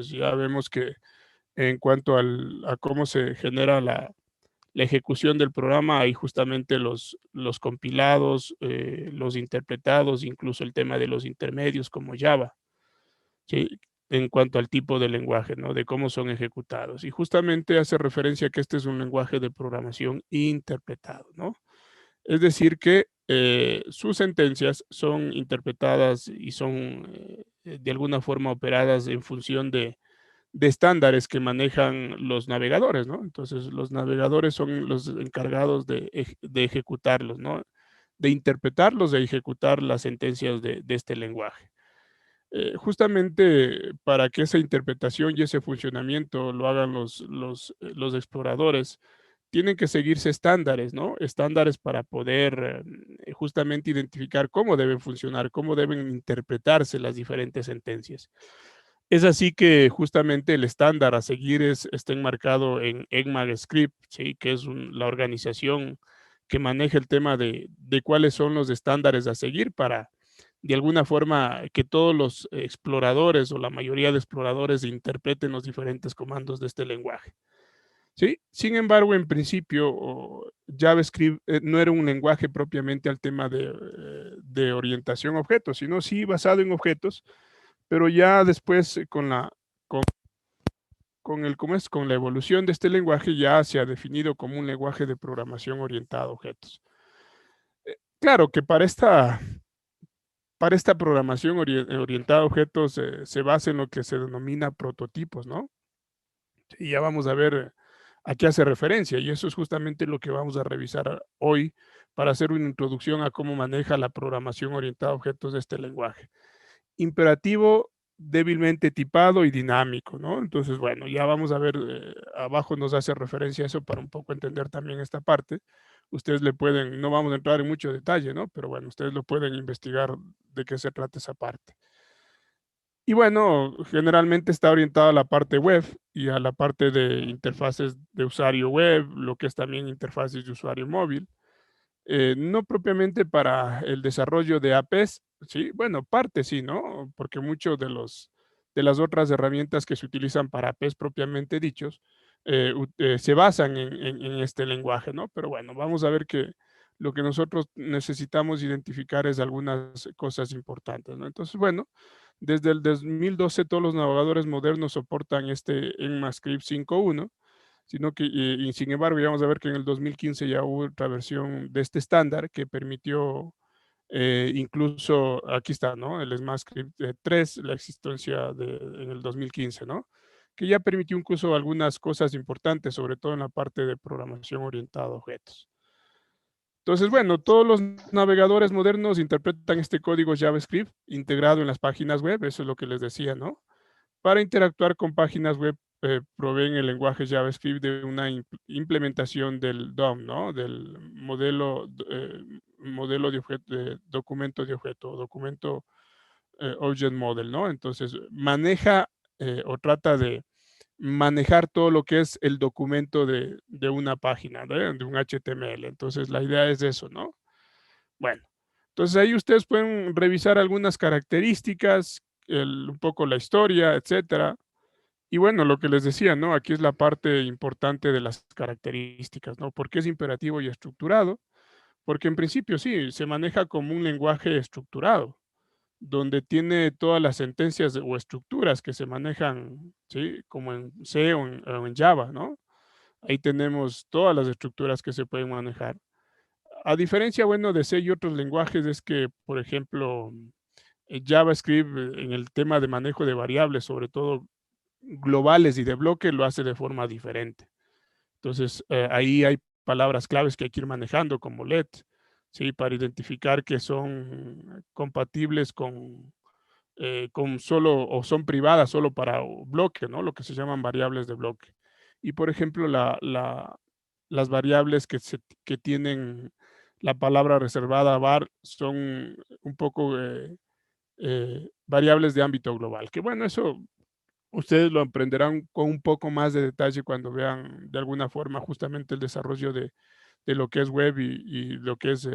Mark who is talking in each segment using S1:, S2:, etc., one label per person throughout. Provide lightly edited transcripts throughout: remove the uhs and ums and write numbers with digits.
S1: Entonces ya vemos que en cuanto a cómo se genera la ejecución del programa, hay justamente los compilados, los interpretados, incluso el tema de los intermedios como Java, ¿sí? En cuanto al tipo de lenguaje, ¿no? De cómo son ejecutados. Y justamente hace referencia a que este es un lenguaje de programación interpretado, ¿no? Es decir, que sus sentencias son interpretadas y son de alguna forma operadas en función de estándares que manejan los navegadores, ¿no? Entonces, los navegadores son los encargados de ejecutarlos, ¿no? De interpretarlos, de ejecutar las sentencias de este lenguaje. Justamente para que esa interpretación y ese funcionamiento lo hagan los exploradores, tienen que seguirse estándares, ¿no? Estándares para poder justamente identificar cómo deben funcionar, cómo deben interpretarse las diferentes sentencias. Es así que justamente el estándar a seguir está enmarcado en ECMAScript, ¿sí? Que es la organización que maneja el tema de cuáles son los estándares a seguir para, de alguna forma, que todos los exploradores o la mayoría de exploradores interpreten los diferentes comandos de este lenguaje. ¿Sí? Sin embargo, en principio, JavaScript no era un lenguaje propiamente al tema de orientación a objetos, sino sí basado en objetos, pero ya después con, con la evolución de este lenguaje ya se ha definido como un lenguaje de programación orientado a objetos. Claro que para esta programación orientada a objetos se basa en lo que se denomina prototipos, ¿no? Y ya vamos a ver a qué hace referencia, y eso es justamente lo que vamos a revisar hoy para hacer una introducción a cómo maneja la programación orientada a objetos de este lenguaje. Imperativo, débilmente tipado y dinámico, ¿no? Entonces, bueno, ya vamos a ver, abajo nos hace referencia a eso para un poco entender también esta parte. Ustedes le pueden, no vamos a entrar en mucho detalle, ¿no? Pero bueno, ustedes lo pueden investigar de qué se trata esa parte. Y bueno, generalmente está orientado a la parte web y a la parte de interfaces de usuario web, lo que es también interfaces de usuario móvil. No propiamente para el desarrollo de APs, sí, bueno, parte sí, ¿no? Porque muchos de las otras herramientas que se utilizan para APs propiamente dichos, se basan en este lenguaje, ¿no? Pero bueno, vamos a ver que lo que nosotros necesitamos identificar es algunas cosas importantes, ¿no? Entonces, bueno, desde el 2012 todos los navegadores modernos soportan este ECMAScript 5.1, sino que, y sin embargo, ya vamos a ver que en el 2015 ya hubo otra versión de este estándar que permitió, incluso, aquí está, ¿no? El ECMAScript 3, la existencia en el 2015, ¿no? Que ya permitió incluso algunas cosas importantes, sobre todo en la parte de programación orientada a objetos. Entonces, bueno, todos los navegadores modernos interpretan este código JavaScript integrado en las páginas web, eso es lo que les decía, ¿no? Para interactuar con páginas web, proveen el lenguaje JavaScript de una implementación del DOM, ¿no? Del modelo de documento de objeto, documento Object Model, ¿no? Entonces, maneja o trata de manejar todo lo que es el documento de una página, de un HTML. Entonces, la idea es eso, ¿no? Bueno, entonces ahí ustedes pueden revisar algunas características, un poco la historia, etcétera. Y bueno, lo que les decía, ¿no? Aquí es la parte importante de las características, ¿no? ¿Por qué es imperativo y estructurado? Porque en principio sí, se maneja como un lenguaje estructurado, donde tiene todas las sentencias o estructuras que se manejan, ¿sí? Como en C o en Java, ¿no? Ahí tenemos todas las estructuras que se pueden manejar. A diferencia, bueno, de C y otros lenguajes, es que, por ejemplo, JavaScript en el tema de manejo de variables, sobre todo globales y de bloque, lo hace de forma diferente. Entonces, ahí hay palabras claves que hay que ir manejando, como let, ¿sí? Para identificar que son compatibles con solo o son privadas solo para bloque, ¿no? Lo que se llaman variables de bloque. Y por ejemplo, las variables que tienen la palabra reservada var son un poco variables de ámbito global. Que bueno, eso ustedes lo aprenderán con un poco más de detalle cuando vean de alguna forma justamente el desarrollo de lo que es web y lo que es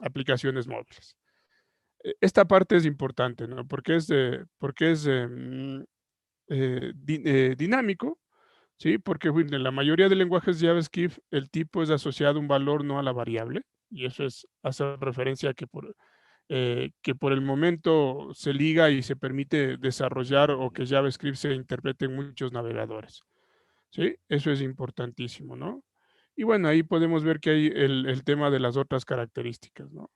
S1: aplicaciones móviles. Esta parte es importante, ¿no? Porque es dinámico, ¿sí? Porque bueno, en la mayoría de lenguajes JavaScript el tipo es asociado a un valor, no a la variable, y eso es hacer referencia a que por el momento se liga y se permite desarrollar o que JavaScript se interprete en muchos navegadores, ¿sí? Eso es importantísimo, ¿no? Y bueno, ahí podemos ver que hay el tema de las otras características, ¿no?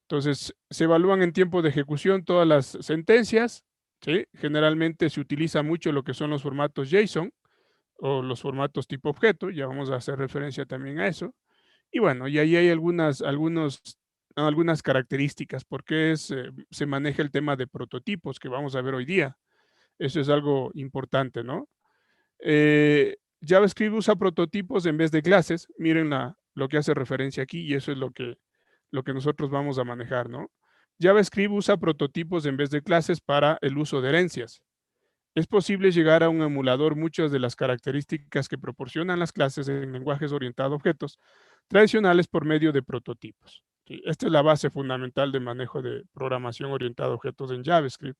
S1: Entonces, se evalúan en tiempo de ejecución todas las sentencias, ¿sí? Generalmente se utiliza mucho lo que son los formatos JSON o los formatos tipo objeto, ya vamos a hacer referencia también a eso. Y bueno, y ahí hay algunas características, porque se maneja el tema de prototipos que vamos a ver hoy día. Eso es algo importante, ¿no? JavaScript usa prototipos en vez de clases. Miren lo que hace referencia aquí y eso es lo que nosotros vamos a manejar, ¿no? JavaScript usa prototipos en vez de clases para el uso de herencias. Es posible llegar a un emulador muchas de las características que proporcionan las clases en lenguajes orientados a objetos tradicionales por medio de prototipos. ¿Sí? Esta es la base fundamental de manejo de programación orientada a objetos en JavaScript,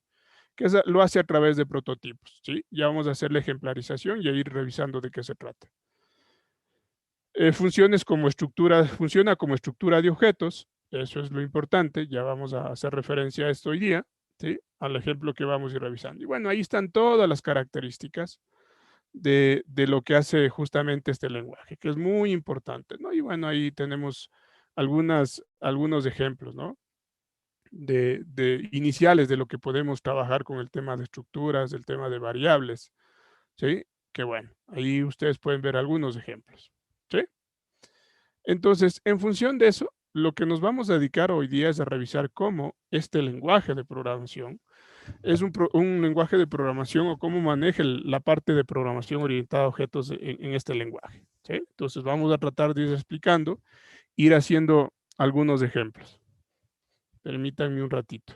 S1: que lo hace a través de prototipos. ¿Sí? Ya vamos a hacer la ejemplarización y a ir revisando de qué se trata. Funciona como estructura de objetos, eso es lo importante, ya vamos a hacer referencia a esto hoy día, ¿sí? Al ejemplo que vamos a ir revisando. Y bueno, ahí están todas las características de lo que hace justamente este lenguaje, que es muy importante, ¿no? Y bueno, ahí tenemos algunos ejemplos, ¿no? De iniciales de lo que podemos trabajar con el tema de estructuras, el tema de variables, ¿sí? Que bueno, ahí ustedes pueden ver algunos ejemplos, ¿sí? Entonces, en función de eso, lo que nos vamos a dedicar hoy día es a revisar cómo este lenguaje de programación es un lenguaje de programación o cómo maneja la parte de programación orientada a objetos en este lenguaje. ¿Sí? Entonces, vamos a tratar de ir explicando, ir haciendo algunos ejemplos. Permítanme un ratito.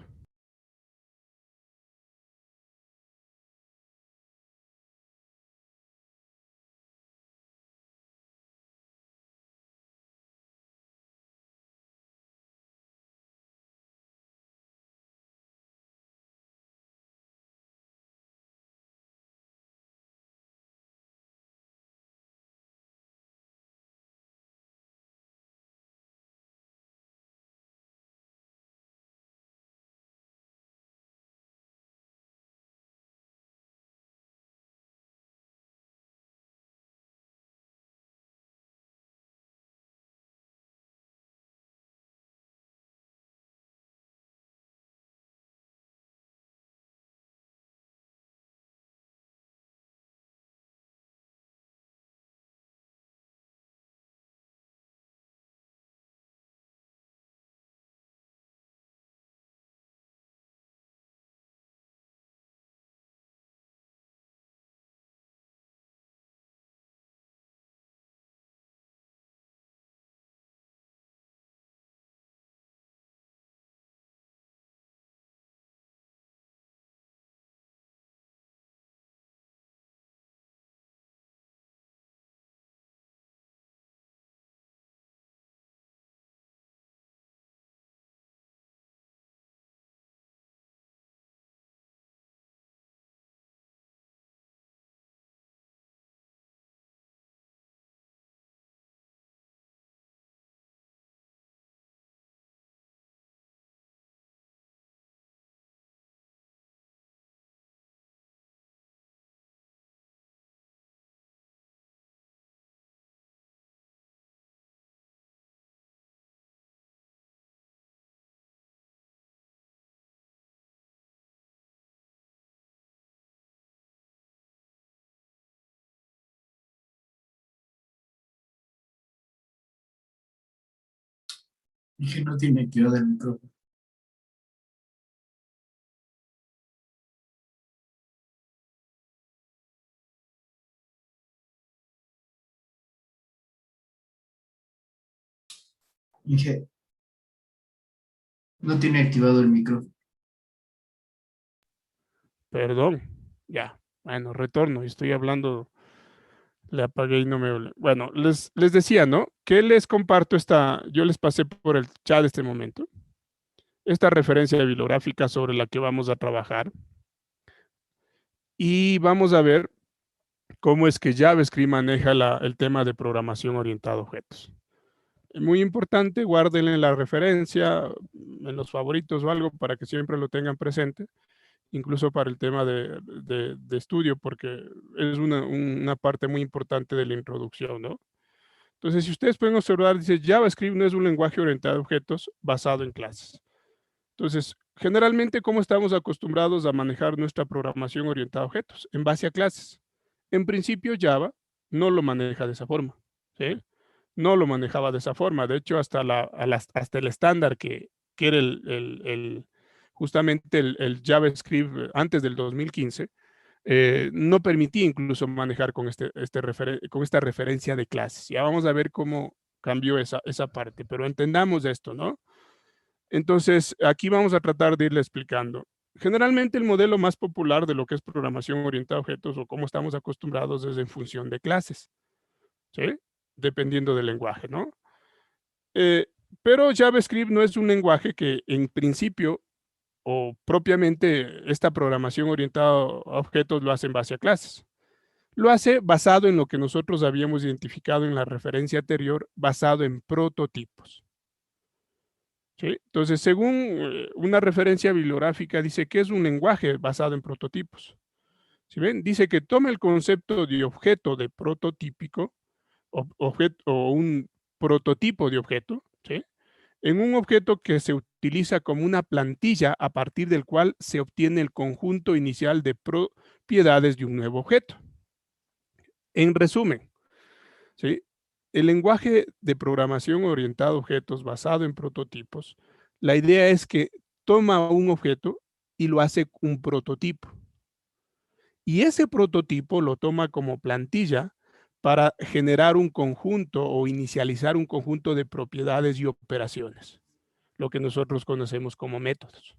S2: Dije, no tiene activado el micrófono. Dije, no tiene activado el micrófono.
S1: Perdón, ya. Bueno, retorno, estoy hablando, le apagué y no me... Bueno, les decía, ¿no? Que les comparto yo les pasé por el chat este momento, esta referencia bibliográfica sobre la que vamos a trabajar. Y vamos a ver cómo es que JavaScript maneja el tema de programación orientada a objetos. Es muy importante, guárdenle la referencia en los favoritos o algo para que siempre lo tengan presente, incluso para el tema de estudio, porque es una parte muy importante de la introducción, ¿no? Entonces, si ustedes pueden observar, dice JavaScript no es un lenguaje orientado a objetos basado en clases. Entonces, generalmente, ¿cómo estamos acostumbrados a manejar nuestra programación orientada a objetos? En base a clases. En principio, Java no lo maneja de esa forma, ¿sí? No lo manejaba de esa forma. De hecho, hasta el estándar que era justamente el JavaScript antes del 2015, no permitía incluso manejar con con esta referencia de clases. Ya vamos a ver cómo cambió esa parte, pero entendamos esto, ¿no? Entonces, aquí vamos a tratar de irle explicando. Generalmente el modelo más popular de lo que es programación orientada a objetos o cómo estamos acostumbrados es en función de clases, ¿sí? Dependiendo del lenguaje, ¿no? Eh, pero JavaScript no es un lenguaje que en principio o propiamente esta programación orientada a objetos lo hace en base a clases. Lo hace basado en lo que nosotros habíamos identificado en la referencia anterior, basado en prototipos. ¿Sí? Entonces, según una referencia bibliográfica, dice que es un lenguaje basado en prototipos. ¿Sí ven? Dice que toma el concepto de objeto de prototípico o un prototipo de objeto, ¿sí? En un objeto que se utiliza como una plantilla a partir del cual se obtiene el conjunto inicial de propiedades de un nuevo objeto. En resumen, ¿sí? El lenguaje de programación orientado a objetos basado en prototipos, la idea es que toma un objeto y lo hace un prototipo. Y ese prototipo lo toma como plantilla para generar un conjunto o inicializar un conjunto de propiedades y operaciones, lo que nosotros conocemos como métodos.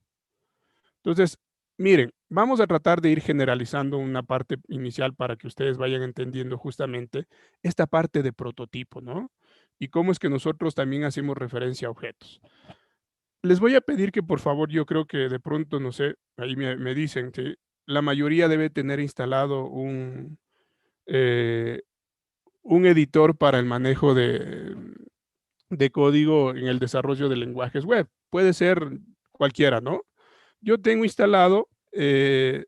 S1: Entonces, miren, vamos a tratar de ir generalizando una parte inicial para que ustedes vayan entendiendo justamente esta parte de prototipo, ¿no? Y cómo es que nosotros también hacemos referencia a objetos. Les voy a pedir que por favor, yo creo que de pronto, no sé, ahí me dicen que la mayoría debe tener instalado eh, un editor para el manejo de código en el desarrollo de lenguajes web. Puede ser cualquiera, ¿no? Yo tengo instalado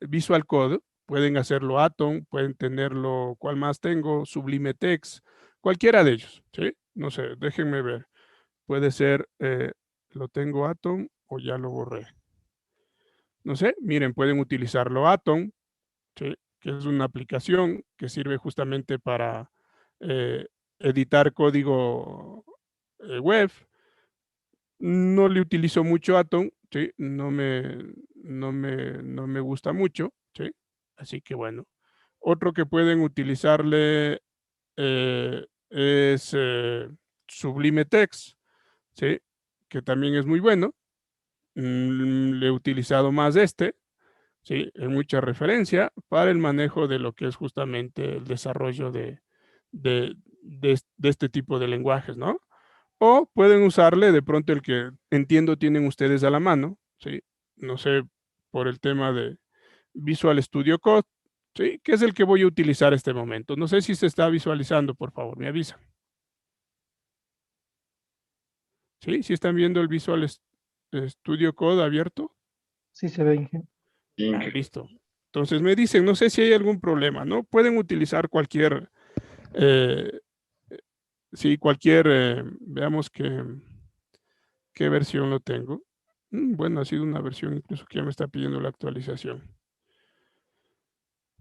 S1: Visual Code, pueden hacerlo Atom, pueden tenerlo, ¿cuál más tengo? Sublime Text, cualquiera de ellos, ¿sí? No sé, déjenme ver. Puede ser, lo tengo Atom o ya lo borré. No sé, miren, pueden utilizarlo Atom, ¿sí? Que es una aplicación que sirve justamente para editar código web. No le utilizo mucho Atom, ¿sí? No me gusta mucho, ¿sí? Así que bueno. Otro que pueden utilizarle es Sublime Text, ¿sí? Que también es muy bueno. Le he utilizado más ¿sí? En mucha referencia para el manejo de lo que es justamente el desarrollo de este tipo de lenguajes, ¿no? O pueden usarle de pronto el que entiendo tienen ustedes a la mano, ¿sí? No sé, por el tema de Visual Studio Code, ¿sí? Que es el que voy a utilizar este momento. No sé si se está visualizando, por favor, me avisan. ¿Sí? ¿Sí están viendo el Visual Studio Code abierto?
S3: Sí se ve, Inge.
S1: Ah, listo. Entonces me dicen, no sé si hay algún problema, ¿no? Pueden utilizar cualquier, eh, sí, cualquier, veamos qué versión lo tengo. Bueno, ha sido una versión incluso que ya me está pidiendo la actualización.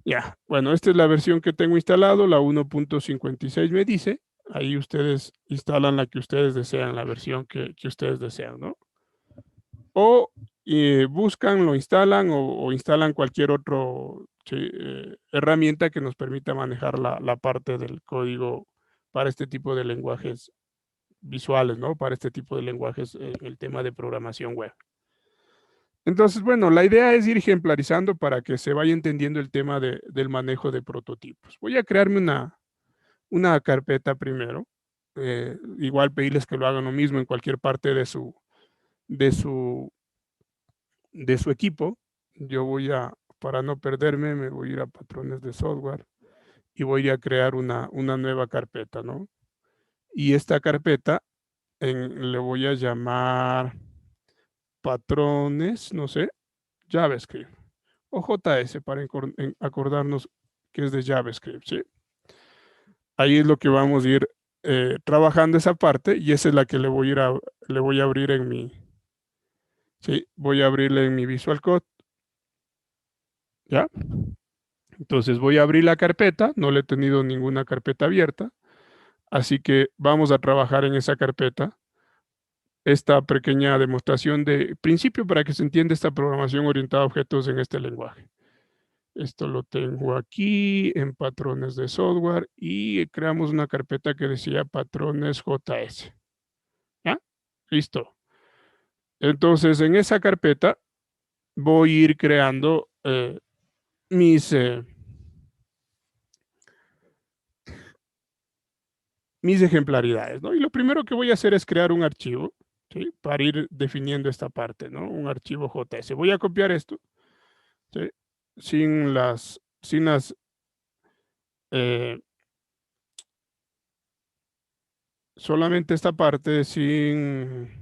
S1: Ya, bueno, esta es la versión que tengo instalado, la 1.56 me dice. Ahí ustedes instalan la que ustedes desean, la versión que ustedes desean, ¿no? O buscan, lo instalan o instalan cualquier otro herramienta que nos permita manejar la parte del código para este tipo de lenguajes visuales, ¿no? Para este tipo de lenguajes, el tema de programación web. Entonces, bueno, la idea es ir ejemplarizando para que se vaya entendiendo el tema del manejo de prototipos. Voy a crearme una carpeta primero. Igual pedirles que lo hagan lo mismo en cualquier parte de su equipo. Yo voy a para no perderme, me voy a ir a patrones de software y voy a crear una nueva carpeta, ¿no? Y esta carpeta le voy a llamar patrones, no sé, JavaScript o JS para acordarnos que es de JavaScript, ¿sí? Ahí es lo que vamos a ir trabajando esa parte y esa es la que le voy a abrir en mi, sí, voy a abrirle en mi Visual Code, ¿ya? Entonces voy a abrir la carpeta, no le he tenido ninguna carpeta abierta, así que vamos a trabajar en esa carpeta esta pequeña demostración de principio para que se entienda esta programación orientada a objetos en este lenguaje. Esto lo tengo aquí en patrones de software y creamos una carpeta que decía patrones JS. ¿Ya? Listo. Entonces, en esa carpeta voy a ir creando mis ejemplaridades, ¿no? Y lo primero que voy a hacer es crear un archivo, ¿sí? Para ir definiendo esta parte, ¿no? Un archivo JS. Voy a copiar esto, ¿sí? Sin las eh, solamente esta parte sin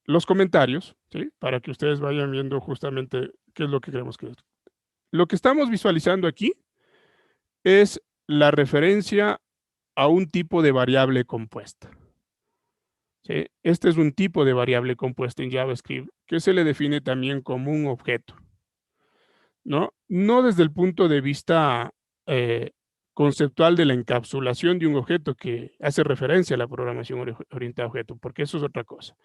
S1: los comentarios, ¿sí? Para que ustedes vayan viendo justamente qué es lo que queremos que es. Lo que estamos visualizando aquí es la referencia a un tipo de variable compuesta. ¿Sí? Este es un tipo de variable compuesta en JavaScript que se le define también como un objeto, ¿no? No desde el punto de vista conceptual de la encapsulación de un objeto que hace referencia a la programación orientada a objeto, porque eso es otra cosa.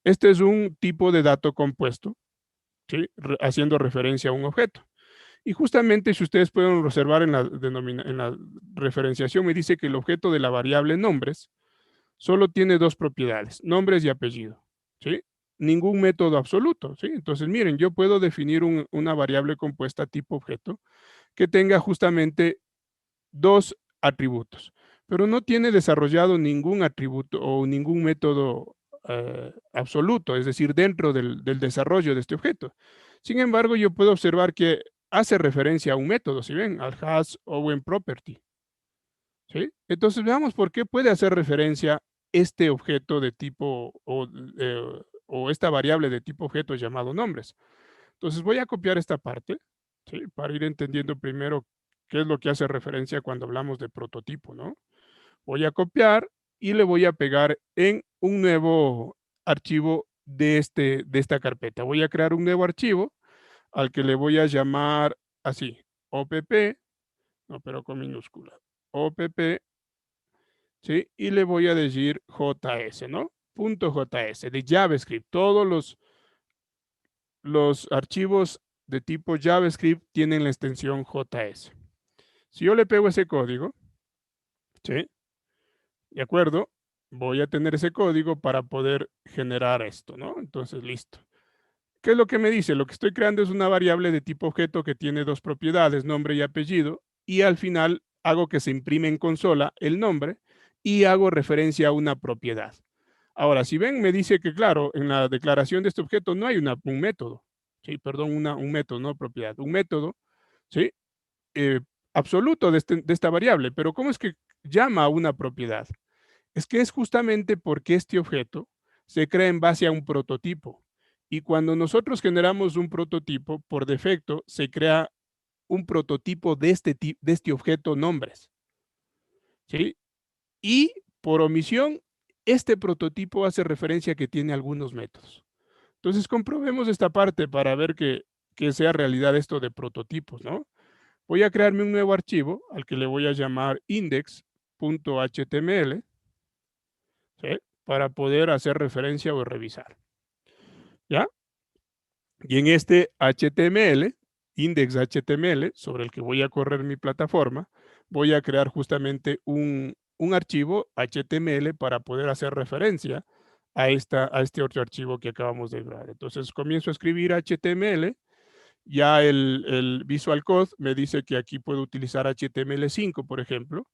S1: Este es un tipo de dato compuesto, ¿sí? Haciendo referencia a un objeto. Y justamente, si ustedes pueden observar en la referenciación, me dice que el objeto de la variable nombres solo tiene dos propiedades, nombres y apellido, ¿sí? Ningún método absoluto, ¿sí? Entonces, miren, yo puedo definir una variable compuesta tipo objeto que tenga justamente dos atributos, pero no tiene desarrollado ningún atributo o ningún método absoluto, es decir, dentro del desarrollo de este objeto. Sin embargo, yo puedo observar que hace referencia a un método, si ven, al hash o en property, ¿sí? Entonces, veamos por qué puede hacer referencia este objeto de tipo o esta variable de tipo objeto llamado nombres. Entonces, voy a copiar esta parte, ¿sí? Para ir entendiendo primero qué es lo que hace referencia cuando hablamos de prototipo, ¿no? Voy a copiar y le voy a pegar en un nuevo archivo de esta carpeta. Voy a crear un nuevo archivo al que le voy a llamar así, opp, no, pero con minúscula, opp, ¿sí? Y le voy a decir JS, ¿no? .js de JavaScript. Todos los archivos de tipo JavaScript tienen la extensión JS. Si yo le pego ese código, ¿sí? ¿De acuerdo? Voy a tener ese código para poder generar esto, ¿no? Entonces, listo. ¿Qué es lo que me dice? Lo que estoy creando es una variable de tipo objeto que tiene dos propiedades, nombre y apellido, y al final hago que se imprime en consola el nombre y hago referencia a una propiedad. Ahora, si ven, me dice que, claro, en la declaración de este objeto no hay un método, ¿sí? Perdón, un método, no propiedad, un método, ¿sí? Eh, absoluto de esta variable, pero ¿cómo es que llama a una propiedad? Es que es justamente porque este objeto se crea en base a un prototipo. Y cuando nosotros generamos un prototipo, por defecto se crea un prototipo de este objeto nombres, ¿sí? Y por omisión, este prototipo hace referencia a que tiene algunos métodos. Entonces, comprobemos esta parte para ver que sea realidad esto de prototipos, ¿no? Voy a crearme un nuevo archivo al que le voy a llamar index.html, ¿sí? Para poder hacer referencia o revisar, ¿ya? Y en este HTML, index.html, sobre el que voy a correr mi plataforma, voy a crear justamente un archivo HTML para poder hacer referencia a este otro archivo que acabamos de crear. Entonces comienzo a escribir HTML, ya el Visual Code me dice que aquí puedo utilizar HTML5, por ejemplo,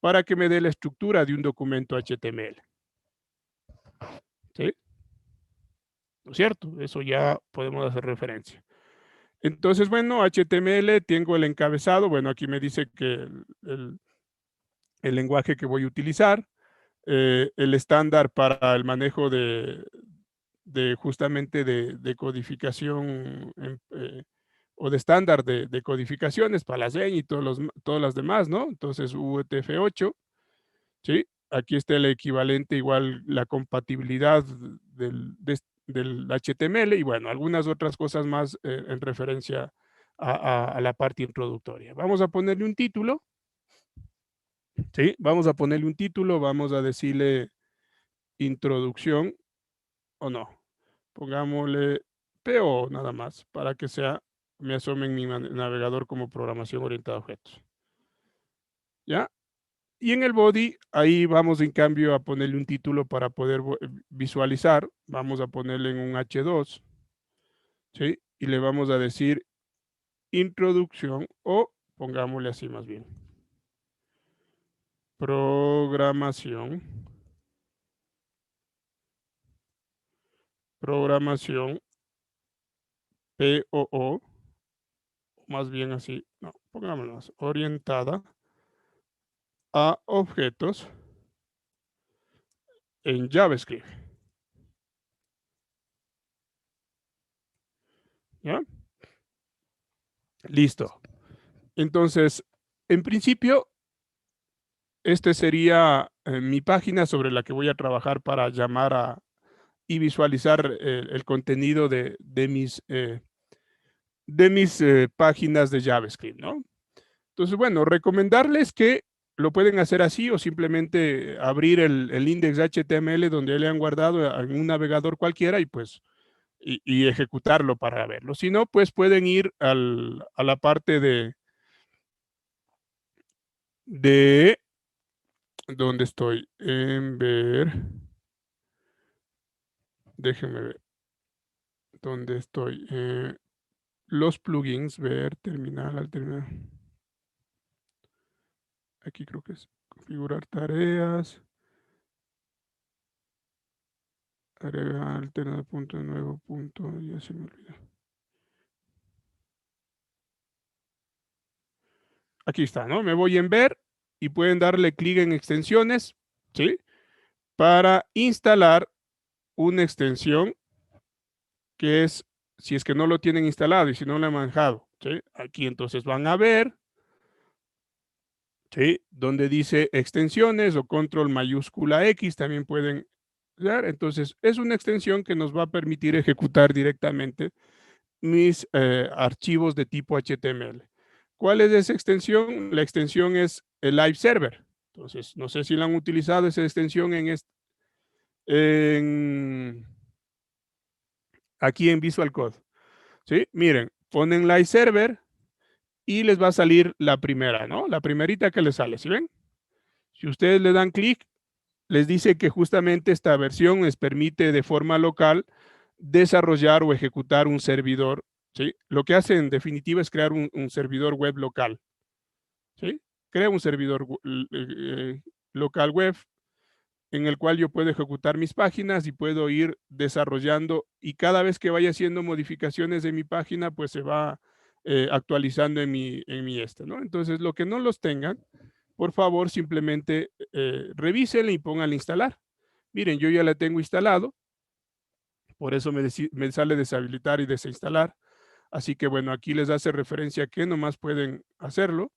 S1: para que me dé la estructura de un documento HTML. ¿Sí? ¿No es cierto? Eso ya podemos hacer referencia. Entonces, bueno, HTML, tengo el encabezado. Bueno, aquí me dice que el lenguaje que voy a utilizar, el estándar para el manejo de justamente de codificación o de estándar de codificaciones para la señ y todas las demás, ¿no? Entonces, UTF-8, ¿sí? Aquí está el equivalente, igual la compatibilidad del HTML y bueno, algunas otras cosas más en referencia a la parte introductoria. Vamos a ponerle un título, ¿sí? Vamos a ponerle un título, vamos a decirle introducción o no. Pongámosle PO nada más para que me asome en mi navegador como programación orientada a objetos. ¿Ya? Y en el body, ahí vamos en cambio a ponerle un título para poder visualizar. Vamos a ponerle en un H2, ¿sí? Y le vamos a decir introducción o pongámosle así más bien. Programación. Programación. POO. Más bien así. No, pongámoslo más. Orientada a objetos en JavaScript. ¿Ya? Listo. Entonces, en principio, este sería mi página sobre la que voy a trabajar para llamar y visualizar el contenido de mis páginas de JavaScript, ¿no? Entonces, bueno, recomendarles que lo pueden hacer así o simplemente abrir el index HTML donde le han guardado en un navegador cualquiera y pues y ejecutarlo para verlo. Si no, pues pueden ir a la parte de ¿dónde estoy? En ver, déjenme ver, ¿dónde estoy? Los plugins, ver, terminal, al terminar. Aquí creo que es configurar tareas, agregar, alternar punto, nuevo punto, ya se me olvidó. Aquí está, ¿no? Me voy en ver y pueden darle clic en extensiones, ¿sí? Para instalar una extensión que es, si es que no lo tienen instalado y si no lo han manejado, ¿sí? Aquí entonces van a ver, ¿sí? Donde dice extensiones o control mayúscula X, también pueden dar. Entonces, es una extensión que nos va a permitir ejecutar directamente mis archivos de tipo HTML. ¿Cuál es esa extensión? La extensión es el Live Server. Entonces, no sé si la han utilizado esa extensión aquí en Visual Code. ¿Sí? Miren, ponen Live Server y les va a salir la primera, ¿no? La primerita que les sale, ¿sí ven? Si ustedes le dan clic, les dice que justamente esta versión les permite de forma local desarrollar o ejecutar un servidor, ¿sí? Lo que hace en definitiva es crear un servidor web local, ¿sí? Crea un servidor local web en el cual yo puedo ejecutar mis páginas y puedo ir desarrollando y cada vez que vaya haciendo modificaciones de mi página, pues se va actualizando en mi ¿no? Entonces, lo que no los tengan, por favor, simplemente revísenla y pónganla a instalar. Miren, yo ya la tengo instalado, por eso me sale deshabilitar y desinstalar. Así que bueno, aquí les hace referencia que nomás pueden hacerlo.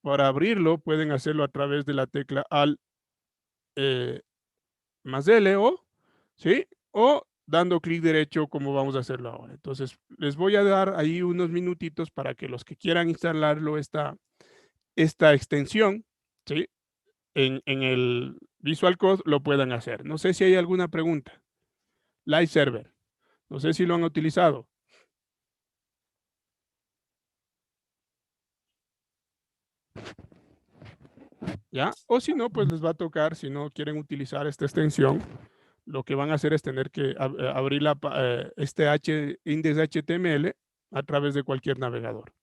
S1: Para abrirlo, pueden hacerlo a través de la tecla Alt más L o, ¿sí? O dando clic derecho como vamos a hacerlo ahora. Entonces, les voy a dar ahí unos minutitos para que los que quieran instalarlo, esta extensión, ¿sí? En el Visual Code lo puedan hacer. No sé si hay alguna pregunta. Live Server. No sé si lo han utilizado. ¿Ya? O si no, pues les va a tocar, si no quieren utilizar esta extensión, lo que van a hacer es tener que abrir este index HTML a través de cualquier navegador.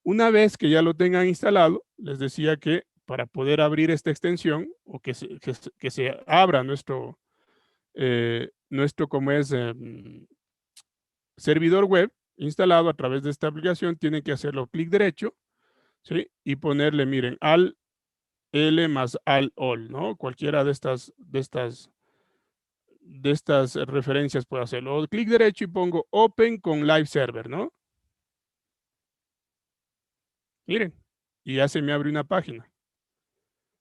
S1: Una vez que ya lo tengan instalado, les decía que para poder abrir esta extensión o que se abra nuestro como es servidor web, instalado a través de esta aplicación, tienen que hacerlo clic derecho, ¿sí? Y ponerle, miren, al L más al all, ¿no? Cualquiera de estas referencias puedo hacerlo. O clic derecho y pongo Open con Live Server, ¿no? Miren, y ya se me abre una página.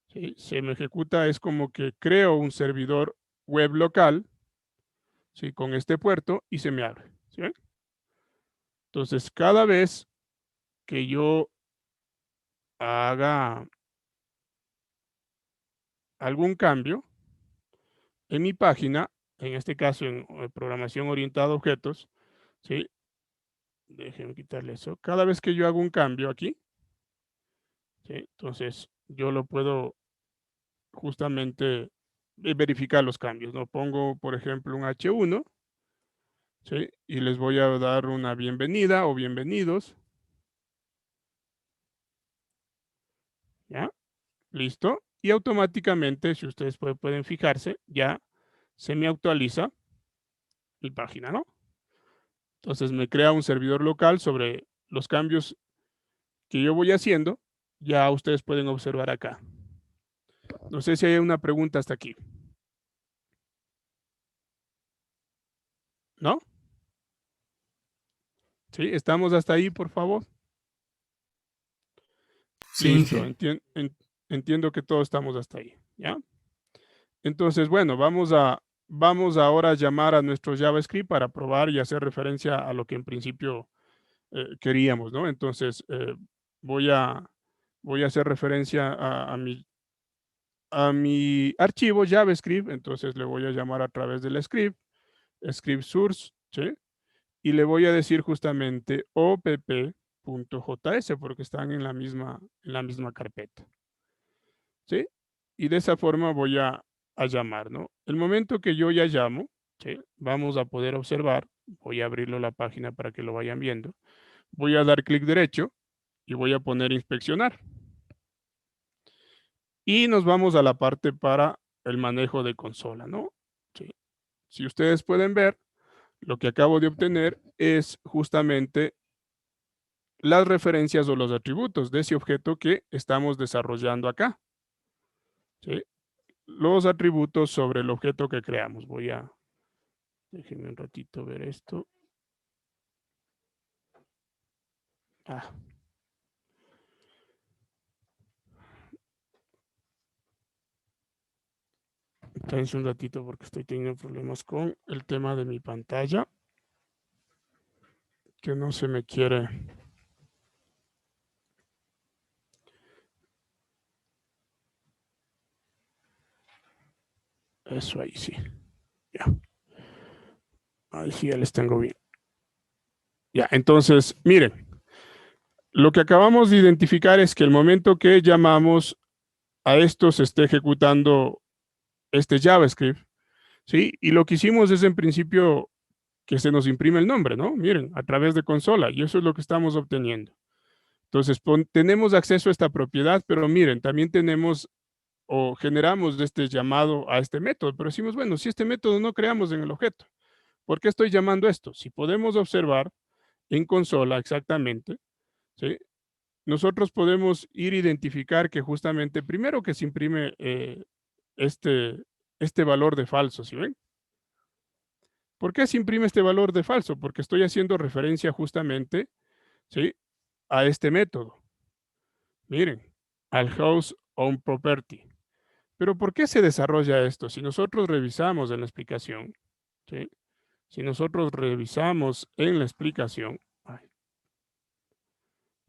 S1: ¿Sí? Se me ejecuta, es como que creo un servidor web local, ¿sí? Con este puerto y se me abre. ¿Sí? Entonces, cada vez que yo haga algún cambio en mi página, en este caso en programación orientada a objetos, ¿sí? Déjenme quitarle eso. Cada vez que yo hago un cambio aquí, ¿sí? Entonces yo lo puedo justamente verificar los cambios, ¿no? Pongo, por ejemplo, un H1, ¿sí? Y les voy a dar una bienvenida o bienvenidos. ¿Ya? Listo. Y automáticamente, si ustedes pueden fijarse, ya se me actualiza mi página, ¿no? Entonces me crea un servidor local sobre los cambios que yo voy haciendo. Ya ustedes pueden observar acá. No sé si hay una pregunta hasta aquí. ¿No? ¿Sí? ¿Estamos hasta ahí, por favor?
S2: Sí,
S1: Listo.
S2: Inge.
S1: Entiendo que todos estamos hasta ahí. ¿Ya? Entonces, bueno, vamos ahora a llamar a nuestro JavaScript para probar y hacer referencia a lo que en principio queríamos, ¿no? Entonces, voy a hacer referencia a mi archivo JavaScript, entonces le voy a llamar a través del script source, ¿sí? Y le voy a decir justamente opp.js porque están en la misma carpeta, ¿sí? Y de esa forma voy a llamar, ¿no? El momento que yo ya llamo, ¿sí? Vamos a poder observar, voy a abrirlo la página para que lo vayan viendo, voy a dar clic derecho y voy a poner inspeccionar. Y nos vamos a la parte para el manejo de consola, ¿no? Sí. Si ustedes pueden ver, lo que acabo de obtener es justamente las referencias o los atributos de ese objeto que estamos desarrollando acá. ¿Sí? Los atributos sobre el objeto que creamos. Déjenme un ratito ver esto. Ah. Espérense un ratito porque estoy teniendo problemas con el tema de mi pantalla. Que no se me quiere. Eso ahí sí. Ya. Ahí sí ya les tengo bien. Ya, entonces, miren. Lo que acabamos de identificar es que el momento que llamamos a esto se esté ejecutando este JavaScript, ¿sí? Y lo que hicimos es en principio que se nos imprime el nombre, ¿no? Miren, a través de consola, y eso es lo que estamos obteniendo. Entonces, tenemos acceso a esta propiedad, pero miren, también tenemos o generamos este llamado a este método, pero decimos, bueno, si este método no creamos en el objeto, ¿por qué estoy llamando esto? Si podemos observar en consola exactamente, ¿sí? Nosotros podemos ir a identificar que justamente primero que se imprime este valor de falso, ¿sí ven? ¿Por qué se imprime este valor de falso? Porque estoy haciendo referencia justamente, ¿sí? A este método. Miren, al house own property. Pero ¿por qué se desarrolla esto? Si nosotros revisamos en la explicación, ¿sí? Si nosotros revisamos en la explicación,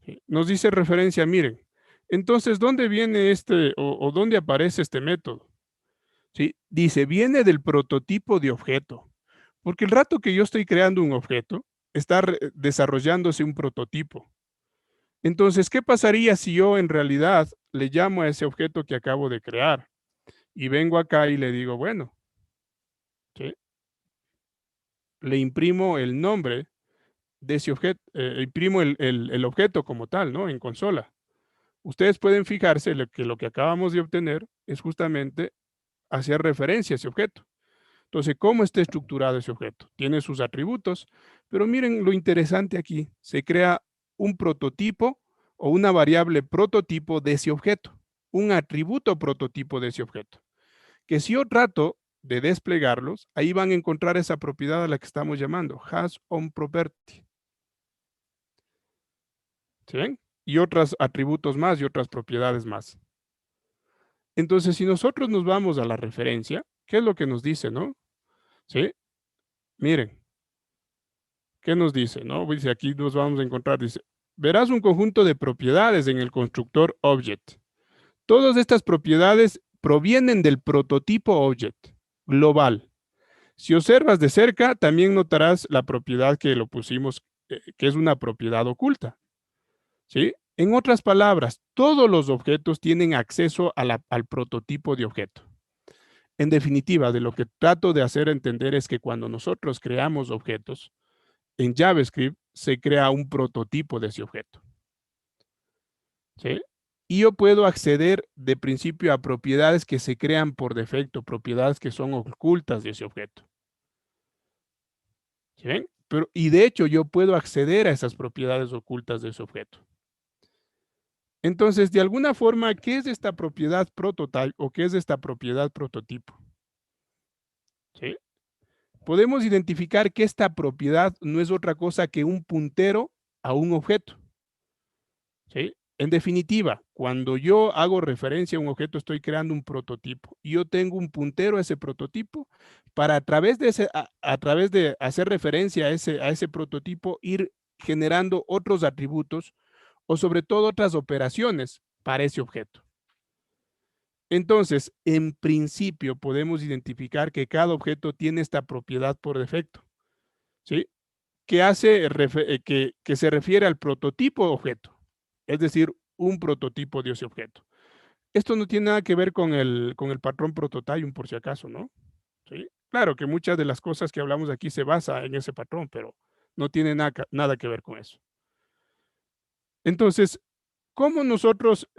S1: ¿sí? Nos dice referencia, miren, entonces, ¿dónde viene o dónde aparece este método? ¿Sí? Dice, viene del prototipo de objeto, porque el rato que yo estoy creando un objeto, está desarrollándose un prototipo. Entonces, ¿qué pasaría si yo en realidad le llamo a ese objeto que acabo de crear? Y vengo acá y le digo, bueno, ¿sí? Le imprimo el nombre de ese objeto, imprimo el objeto como tal, ¿no? En consola. Ustedes pueden fijarse que lo que acabamos de obtener es justamente hacer referencia a ese objeto. Entonces, ¿cómo está estructurado ese objeto? Tiene sus atributos, pero miren lo interesante aquí. Se crea un prototipo o una variable prototipo de ese objeto, un atributo prototipo de ese objeto, que si yo trato de desplegarlos, ahí van a encontrar esa propiedad a la que estamos llamando hasOnProperty. ¿Sí ven? Y otros atributos más y otras propiedades más. Entonces, si nosotros nos vamos a la referencia, ¿qué es lo que nos dice, no? ¿Sí? Miren, ¿qué nos dice, no? Dice, aquí nos vamos a encontrar, dice, verás un conjunto de propiedades en el constructor Object. Todas estas propiedades provienen del prototipo Object global. Si observas de cerca, también notarás la propiedad que lo pusimos, que es una propiedad oculta. ¿Sí? En otras palabras, todos los objetos tienen acceso al prototipo de objeto. En definitiva, de lo que trato de hacer entender es que cuando nosotros creamos objetos, en JavaScript se crea un prototipo de ese objeto. ¿Sí? Y yo puedo acceder de principio a propiedades que se crean por defecto, propiedades que son ocultas de ese objeto. ¿Sí ven? Y de hecho yo puedo acceder a esas propiedades ocultas de ese objeto. Entonces, de alguna forma, ¿qué es esta propiedad prototype o qué es esta propiedad prototipo? ¿Sí? Podemos identificar que esta propiedad no es otra cosa que un puntero a un objeto. ¿Sí? En definitiva, cuando yo hago referencia a un objeto, estoy creando un prototipo. Y yo tengo un puntero a ese prototipo para a través de hacer referencia a ese prototipo, ir generando otros atributos o sobre todo otras operaciones para ese objeto. Entonces, en principio, podemos identificar que cada objeto tiene esta propiedad por defecto, ¿sí? Que se refiere al prototipo objeto, es decir, un prototipo de ese objeto. Esto no tiene nada que ver con el patrón prototype, por si acaso, ¿no? ¿Sí? Claro que muchas de las cosas que hablamos aquí se basa en ese patrón, pero no tiene nada que ver con eso. Entonces, ¿cómo nosotros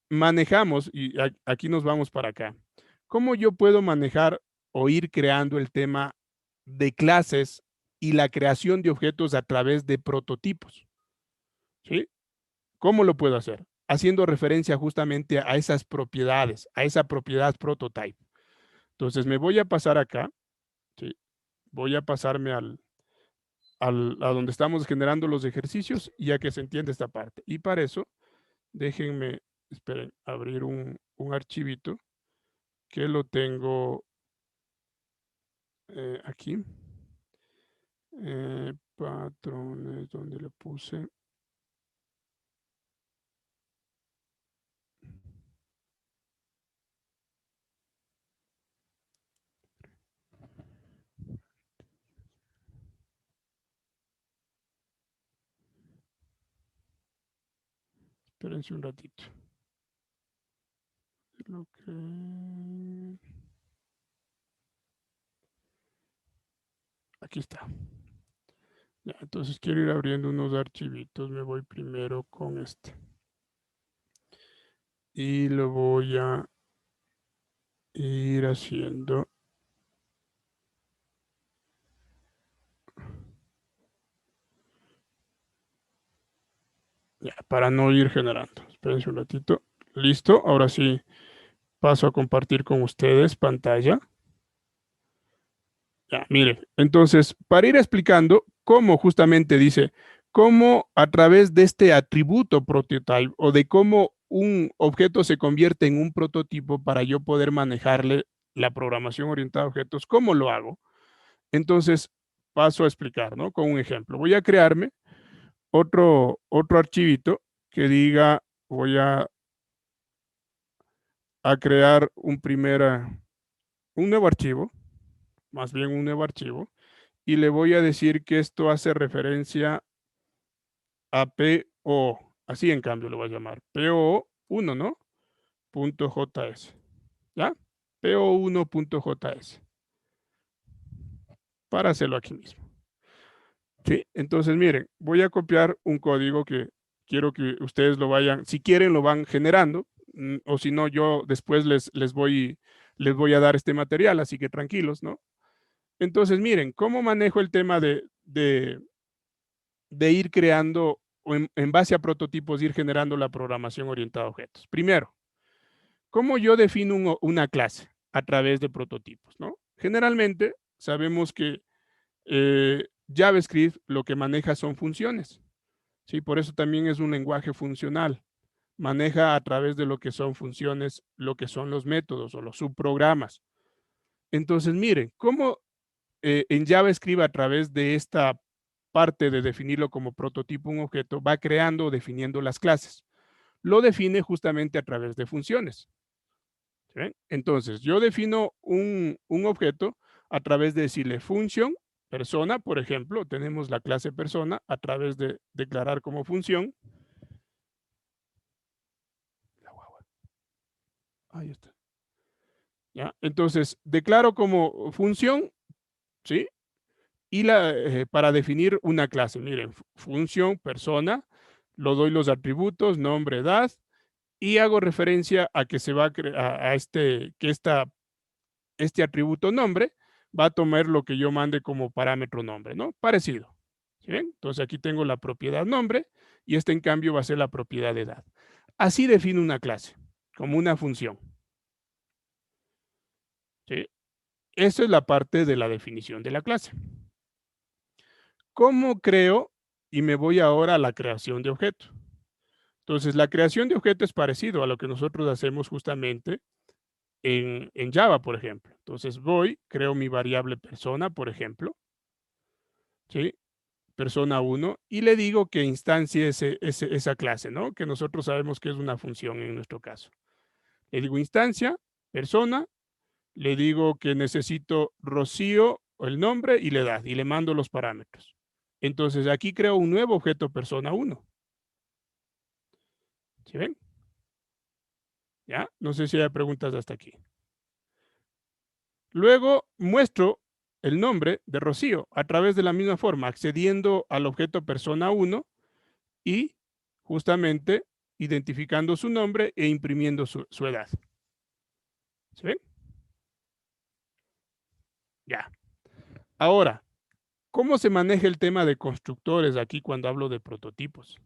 S1: manejamos, y aquí nos vamos para acá, cómo yo puedo manejar o ir creando el tema de clases y la creación de objetos a través de prototipos? ¿Sí? ¿Cómo lo puedo hacer? Haciendo referencia justamente a esas propiedades, a esa propiedad prototype. Entonces me voy a pasar acá, ¿sí? Voy a pasarme a donde estamos generando los ejercicios, ya que se entiende esta parte. Y para eso, déjenme, esperen, abrir un archivito que lo tengo aquí. Patrones, donde le puse. Espérense un ratito. Aquí está. Ya, entonces quiero ir abriendo unos archivitos. Me voy primero con este. Y lo voy a ir haciendo. Ya, para no ir generando. Espérense un ratito. Listo. Ahora sí paso a compartir con ustedes pantalla. Ya, miren, entonces, para ir explicando cómo justamente dice, cómo a través de este atributo prototype o de cómo un objeto se convierte en un prototipo para yo poder manejarle la programación orientada a objetos, ¿cómo lo hago? Entonces, paso a explicar, ¿no? Con un ejemplo. Voy a crearme otro archivito que diga, voy a crear un nuevo archivo, más bien un nuevo archivo, y le voy a decir que esto hace referencia a PO. Así en cambio lo voy a llamar. PO1, ¿no? .js. ¿Ya? PO1.js. Para hacerlo aquí mismo. Sí, entonces miren, voy a copiar un código que quiero que ustedes lo vayan, si quieren lo van generando, o si no, yo después les voy a dar este material, así que tranquilos, ¿no? Entonces, miren, ¿cómo manejo el tema de ir creando o en base a prototipos, ir generando la programación orientada a objetos? Primero, ¿cómo yo defino una clase? A través de prototipos, ¿no? Generalmente sabemos que JavaScript lo que maneja son funciones, ¿sí? Por eso también es un lenguaje funcional. Maneja a través de lo que son funciones, lo que son los métodos o los subprogramas. Entonces, miren, cómo en JavaScript a través de esta parte de definirlo como prototipo un objeto, va creando o definiendo las clases. Lo define justamente a través de funciones. ¿Sí? Entonces, yo defino un objeto a través de decirle función, persona, por ejemplo, tenemos la clase persona a través de declarar como función. Ahí está. ¿Ya? Entonces, declaro como función, ¿sí? Y para definir una clase, miren, función, persona, lo doy los atributos, nombre, edad, y hago referencia a que se va a este atributo nombre va a tomar lo que yo mande como parámetro nombre, ¿no? Parecido. ¿Sí ven? Entonces aquí tengo la propiedad nombre y este en cambio va a ser la propiedad edad. Así defino una clase, como una función. ¿Sí? Esa es la parte de la definición de la clase. ¿Cómo creo? Y me voy ahora a la creación de objeto. Entonces, la creación de objeto es parecido a lo que nosotros hacemos justamente en Java, por ejemplo. Entonces, creo mi variable persona, por ejemplo, ¿sí? Persona 1, y le digo que instancie esa clase, ¿no? Que nosotros sabemos que es una función en nuestro caso. Le digo instancia, persona, le digo que necesito Rocío, el nombre y la edad, y le mando los parámetros. Entonces, aquí creo un nuevo objeto persona 1. ¿Sí ven? ¿Ya? No sé si hay preguntas hasta aquí. Luego muestro el nombre de Rocío a través de la misma forma, accediendo al objeto persona 1 y justamente identificando su nombre e imprimiendo su edad. ¿Sí ven? Ya. Ahora, ¿cómo se maneja el tema de constructores aquí cuando hablo de prototipos?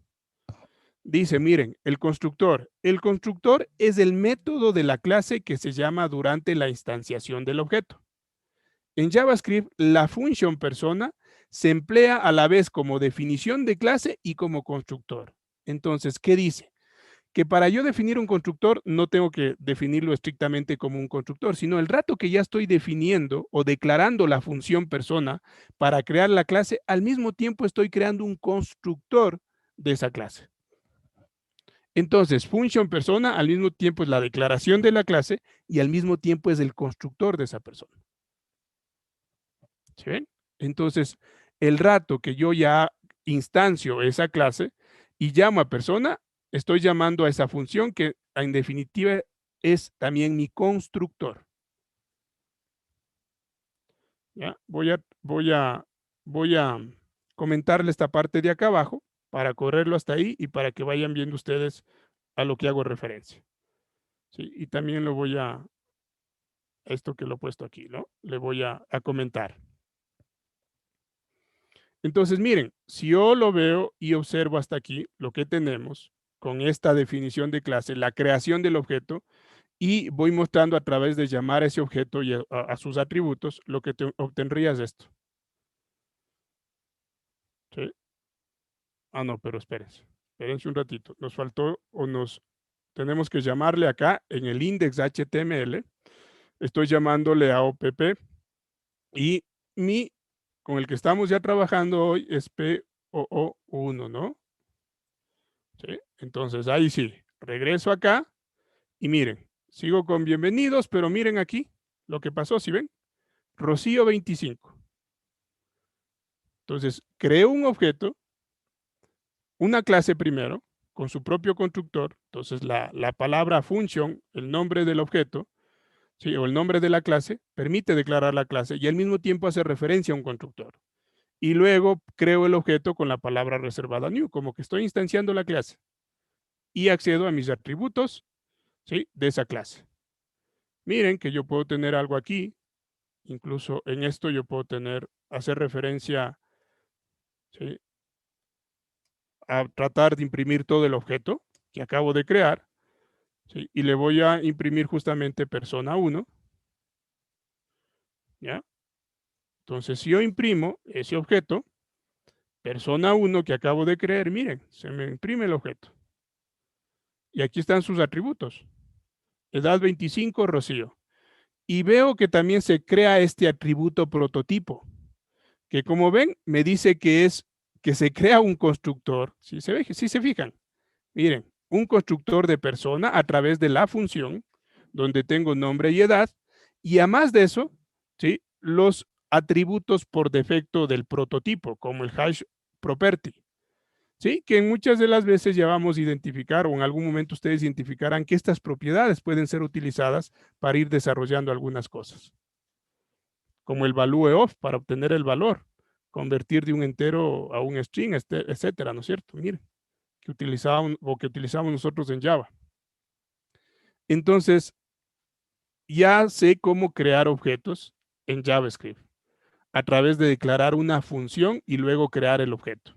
S1: Dice, miren, el constructor. El constructor es el método de la clase que se llama durante la instanciación del objeto. En JavaScript, la función persona se emplea a la vez como definición de clase y como constructor. Entonces, ¿qué dice? Que para yo definir un constructor no tengo que definirlo estrictamente como un constructor, sino el rato que ya estoy definiendo o declarando la función persona para crear la clase, al mismo tiempo estoy creando un constructor de esa clase. Entonces, función persona al mismo tiempo es la declaración de la clase y al mismo tiempo es el constructor de esa persona. ¿Sí ven? Entonces, el rato que yo ya instancio esa clase y llamo a persona, estoy llamando a esa función que en definitiva es también mi constructor. ¿Ya? Voy a comentarle esta parte de acá abajo para correrlo hasta ahí y para que vayan viendo ustedes a lo que hago referencia. ¿Sí? Y también lo voy a, esto que lo he puesto aquí, ¿no? Le voy a comentar. Entonces, miren, si yo lo veo y observo hasta aquí, lo que tenemos con esta definición de clase, la creación del objeto, y voy mostrando a través de llamar a ese objeto y a sus atributos, lo que obtendría es esto. ¿Sí? Ah, no, pero espérense. Espérense un ratito. Nos faltó o tenemos que llamarle acá en el index HTML. Estoy llamándole a OPP y con el que estamos ya trabajando hoy es POO1, ¿no? ¿Sí? Entonces, ahí sí, regreso acá y miren, sigo con bienvenidos, pero miren aquí lo que pasó, ¿sí ven? Rocío 25. Entonces, creo un objeto, una clase primero, con su propio constructor. Entonces, la palabra function, el nombre del objeto, ¿sí? O el nombre de la clase, permite declarar la clase y al mismo tiempo hace referencia a un constructor. Y luego creo el objeto con la palabra reservada new, como que estoy instanciando la clase. Y accedo a mis atributos, ¿sí? De esa clase. Miren que yo puedo tener algo aquí Incluso en esto yo puedo hacer referencia, ¿sí?, a tratar de imprimir todo el objeto que acabo de crear, ¿sí? Y le voy a imprimir justamente persona 1, ¿ya? Entonces, si yo imprimo ese objeto, persona 1 que acabo de crear, miren, se me imprime el objeto. Y aquí están sus atributos. Edad 25, Rocío. Y veo que también se crea este atributo prototipo, que como ven, me dice que se crea un constructor. Si se fijan, miren, un constructor de persona a través de la función, donde tengo nombre y edad, y además de eso, ¿sí?, los atributos por defecto del prototipo, como el hash property, ¿sí?, que en muchas de las veces ya vamos a identificar, o en algún momento ustedes identificarán que estas propiedades pueden ser utilizadas para ir desarrollando algunas cosas, como el value of, para obtener el valor, convertir de un entero a un string, etcétera, ¿no es cierto? Miren, que utilizamos nosotros en Java. Entonces, ya sé cómo crear objetos en JavaScript a través de declarar una función y luego crear el objeto.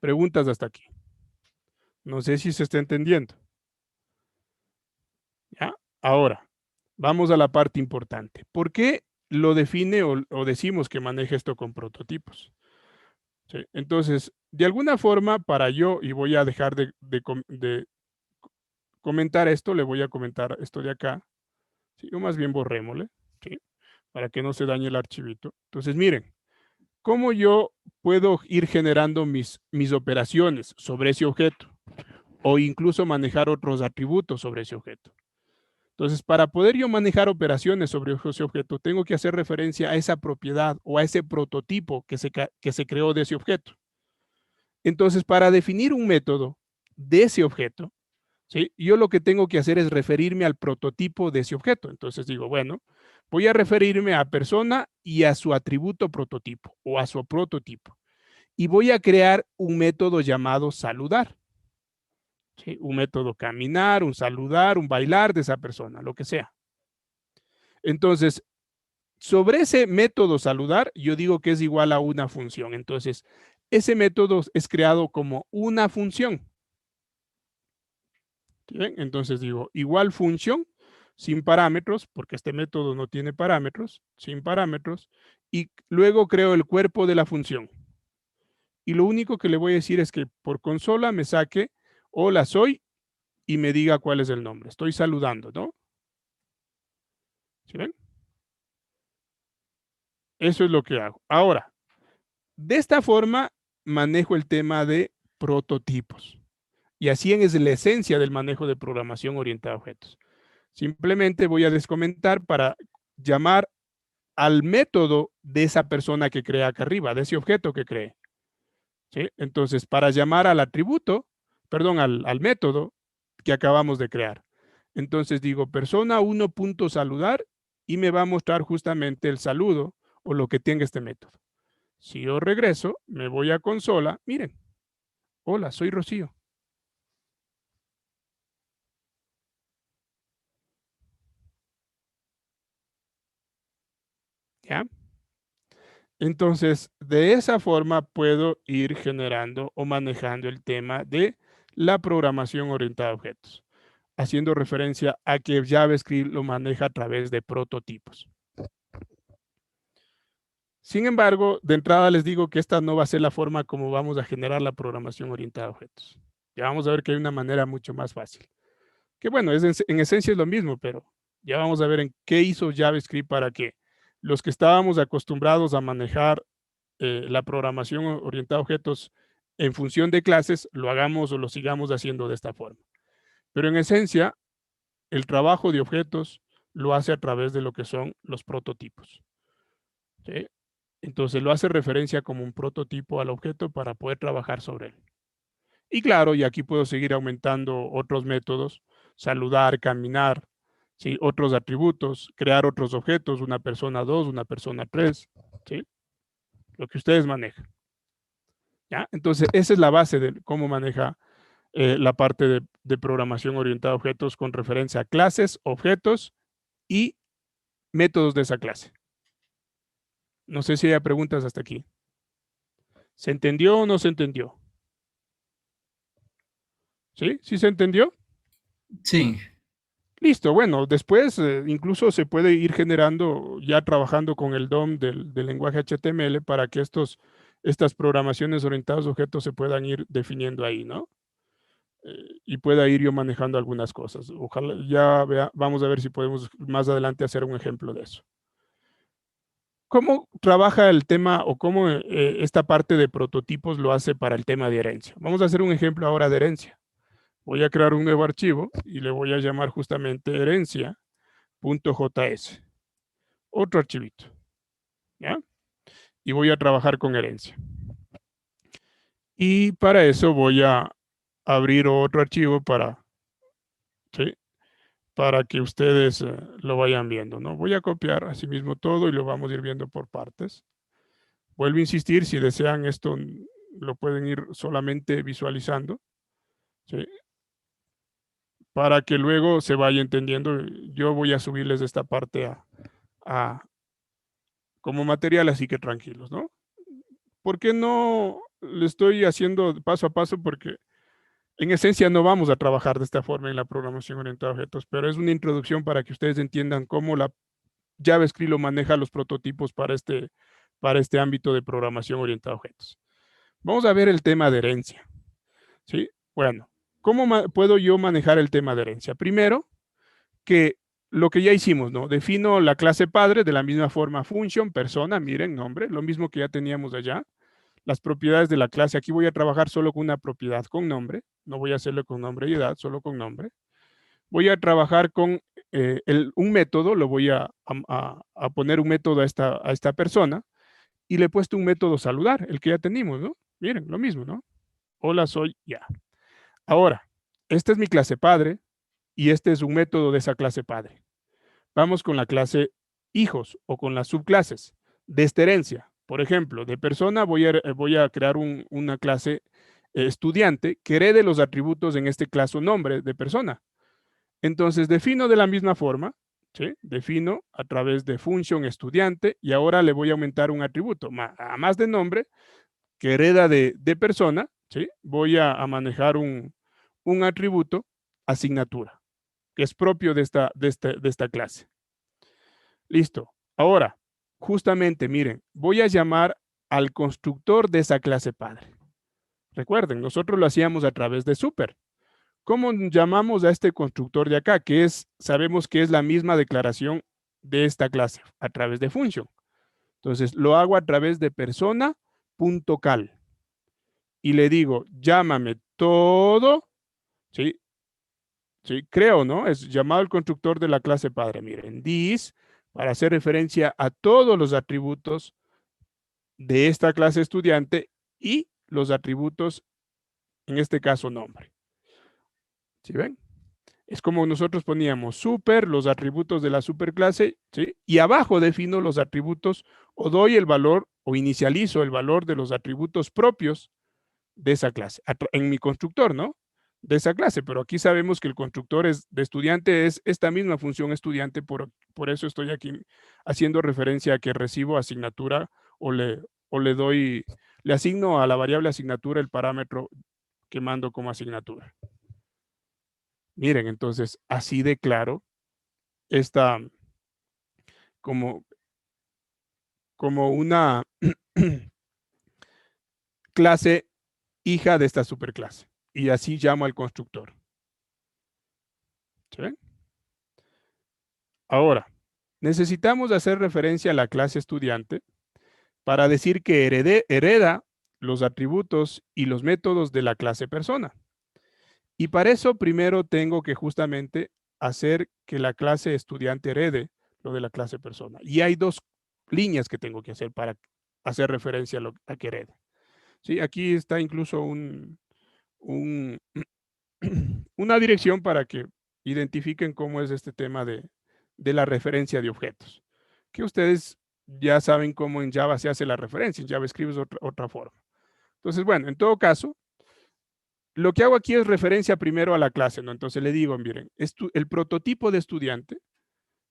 S1: Preguntas hasta aquí. No sé si se está entendiendo. ¿Ya? Ahora, vamos a la parte importante. ¿Por qué lo define o decimos que maneja esto con prototipos? ¿Sí? Entonces, de alguna forma, para yo, y voy a dejar de comentar esto, le voy a comentar esto de acá, ¿sí?, o más bien borrémosle, ¿sí?, para que no se dañe el archivito. Entonces, miren, ¿cómo yo puedo ir generando mis operaciones sobre ese objeto? O incluso manejar otros atributos sobre ese objeto. Entonces, para poder yo manejar operaciones sobre ese objeto, tengo que hacer referencia a esa propiedad o a ese prototipo que se creó de ese objeto. Entonces, para definir un método de ese objeto, ¿sí?, yo lo que tengo que hacer es referirme al prototipo de ese objeto. Entonces digo, bueno, voy a referirme a persona y a su atributo prototipo o a su prototipo. Y voy a crear un método llamado saludar. ¿Sí? Un método caminar, un saludar, un bailar de esa persona, lo que sea. Entonces, sobre ese método saludar, yo digo que es igual a una función. Entonces, ese método es creado como una función. ¿Bien? Entonces digo, igual función, sin parámetros, porque este método no tiene parámetros, sin parámetros, y luego creo el cuerpo de la función. Y lo único que le voy a decir es que por consola me saque hola soy y me diga cuál es el nombre. Estoy saludando, ¿no? ¿Sí ven? Eso es lo que hago. Ahora, de esta forma manejo el tema de prototipos. Y así es la esencia del manejo de programación orientada a objetos. Simplemente voy a descomentar para llamar al método de esa persona que crea acá arriba, de ese objeto que cree. ¿Sí? Entonces, para llamar al atributo, perdón, al método que acabamos de crear. Entonces digo persona 1.saludar y me va a mostrar justamente el saludo o lo que tenga este método. Si yo regreso, me voy a consola, miren, hola, soy Rocío. ¿Ya? Entonces, de esa forma puedo ir generando o manejando el tema de la programación orientada a objetos, haciendo referencia a que JavaScript lo maneja a través de prototipos. Sin embargo, de entrada les digo que esta no va a ser la forma como vamos a generar la programación orientada a objetos. Ya vamos a ver que hay una manera mucho más fácil. Que bueno, en esencia es lo mismo, pero ya vamos a ver en qué hizo JavaScript para que los que estábamos acostumbrados a manejar la programación orientada a objetos en función de clases, lo hagamos o lo sigamos haciendo de esta forma. Pero en esencia, el trabajo de objetos lo hace a través de lo que son los prototipos. ¿Sí? Entonces lo hace referencia como un prototipo al objeto para poder trabajar sobre él. Y claro, y aquí puedo seguir aumentando otros métodos, saludar, caminar, ¿sí?, otros atributos, crear otros objetos, una persona 2, una persona 3, ¿sí?, lo que ustedes manejan. ¿Ya? Entonces, esa es la base de cómo maneja la parte de programación orientada a objetos con referencia a clases, objetos y métodos de esa clase. No sé si hay preguntas hasta aquí. ¿Se entendió o no se entendió? ¿Sí? ¿Sí se entendió?
S2: Sí,
S1: Listo, bueno, después incluso se puede ir generando, ya trabajando con el DOM del lenguaje HTML para que estas programaciones orientadas a objetos se puedan ir definiendo ahí, ¿no? Y pueda ir yo manejando algunas cosas. Ojalá ya vamos a ver si podemos más adelante hacer un ejemplo de eso. ¿Cómo trabaja el tema o cómo esta parte de prototipos lo hace para el tema de herencia? Vamos a hacer un ejemplo ahora de herencia. Voy a crear un nuevo archivo y le voy a llamar justamente herencia.js. Otro archivito, ¿ya? Y voy a trabajar con herencia. Y para eso voy a abrir otro archivo ¿sí? Para que ustedes lo vayan viendo, ¿no? Voy a copiar asimismo todo y lo vamos a ir viendo por partes. Vuelvo a insistir, si desean esto, lo pueden ir solamente visualizando, ¿sí? Para que luego se vaya entendiendo. Yo voy a subirles esta parte como material, así que tranquilos, ¿no? ¿Por qué no le estoy haciendo paso a paso? Porque en esencia no vamos a trabajar de esta forma en la programación orientada a objetos, pero es una introducción para que ustedes entiendan cómo la JavaScript lo maneja los prototipos para este ámbito de programación orientada a objetos. Vamos a ver el tema de herencia, ¿sí? Bueno, ¿cómo puedo yo manejar el tema de herencia? Primero, que lo que ya hicimos, ¿no? Defino la clase padre de la misma forma, function, persona, miren, nombre, lo mismo que ya teníamos allá. Las propiedades de la clase, aquí voy a trabajar solo con una propiedad con nombre, no voy a hacerlo con nombre y edad, solo con nombre. Voy a trabajar con un método, lo voy a poner un método a esta persona y le he puesto un método saludar, el que ya tenemos, ¿no? Miren, lo mismo, ¿no? Hola, soy ya. Ahora, esta es mi clase padre y este es un método de esa clase padre. Vamos con la clase hijos o con las subclases de esta herencia. Por ejemplo, de persona voy a crear una clase estudiante que herede los atributos, en este caso nombre de persona. Entonces defino de la misma forma, ¿sí? Defino a través de función estudiante y ahora le voy a aumentar un atributo, a más de nombre, que hereda de persona, ¿sí? Voy a manejar un atributo asignatura, que es propio de esta clase. Listo. Ahora, justamente, miren, voy a llamar al constructor de esa clase padre. Recuerden, nosotros lo hacíamos a través de super. ¿Cómo llamamos a este constructor de acá? Que sabemos que es la misma declaración de esta clase, a través de function. Entonces, lo hago a través de persona.cal. Y le digo, llámame todo, ¿sí? ¿Sí? Creo, ¿no? Es llamado el constructor de la clase padre. Miren, this, para hacer referencia a todos los atributos de esta clase estudiante y los atributos, en este caso, nombre. ¿Sí ven? Es como nosotros poníamos super, los atributos de la superclase, ¿sí? Y abajo defino los atributos o doy el valor o inicializo el valor de los atributos propios de esa clase, en mi constructor, ¿no? De esa clase, pero aquí sabemos que el constructor de estudiante es esta misma función estudiante, por eso estoy aquí haciendo referencia a que recibo asignatura o le asigno a la variable asignatura el parámetro que mando como asignatura. Miren, entonces, así de claro, esta como una clase hija de esta superclase. Y así llamo al constructor. ¿Sí? Ahora, necesitamos hacer referencia a la clase estudiante para decir que hereda los atributos y los métodos de la clase persona. Y para eso primero tengo que justamente hacer que la clase estudiante herede lo de la clase persona. Y hay dos líneas que tengo que hacer para hacer referencia a que herede. ¿Sí? Aquí está incluso una dirección para que identifiquen cómo es este tema de la referencia de objetos, que ustedes ya saben cómo en Java se hace la referencia, en JavaScript es otra forma. Entonces, bueno, en todo caso, lo que hago aquí es referencia primero a la clase, ¿no? Entonces le digo, miren, el prototipo de estudiante,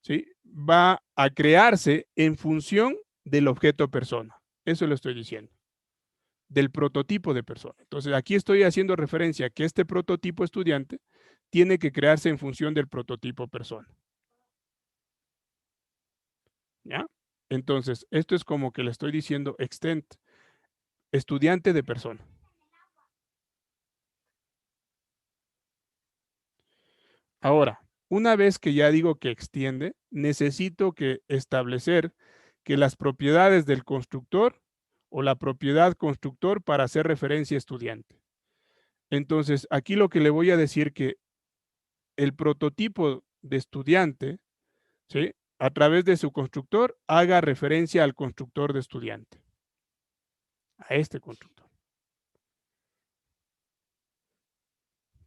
S1: ¿sí? Va a crearse en función del objeto persona. Eso lo estoy diciendo, del prototipo de persona. Entonces, aquí estoy haciendo referencia a que este prototipo estudiante tiene que crearse en función del prototipo persona. ¿Ya? Entonces, esto es como que le estoy diciendo extent, estudiante de persona. Ahora, una vez que ya digo que extiende, necesito que establecer que las propiedades del constructor o la propiedad constructor para hacer referencia a estudiante. Entonces, aquí lo que le voy a decir que el prototipo de estudiante, ¿sí? A través de su constructor, haga referencia al constructor de estudiante, a este constructor.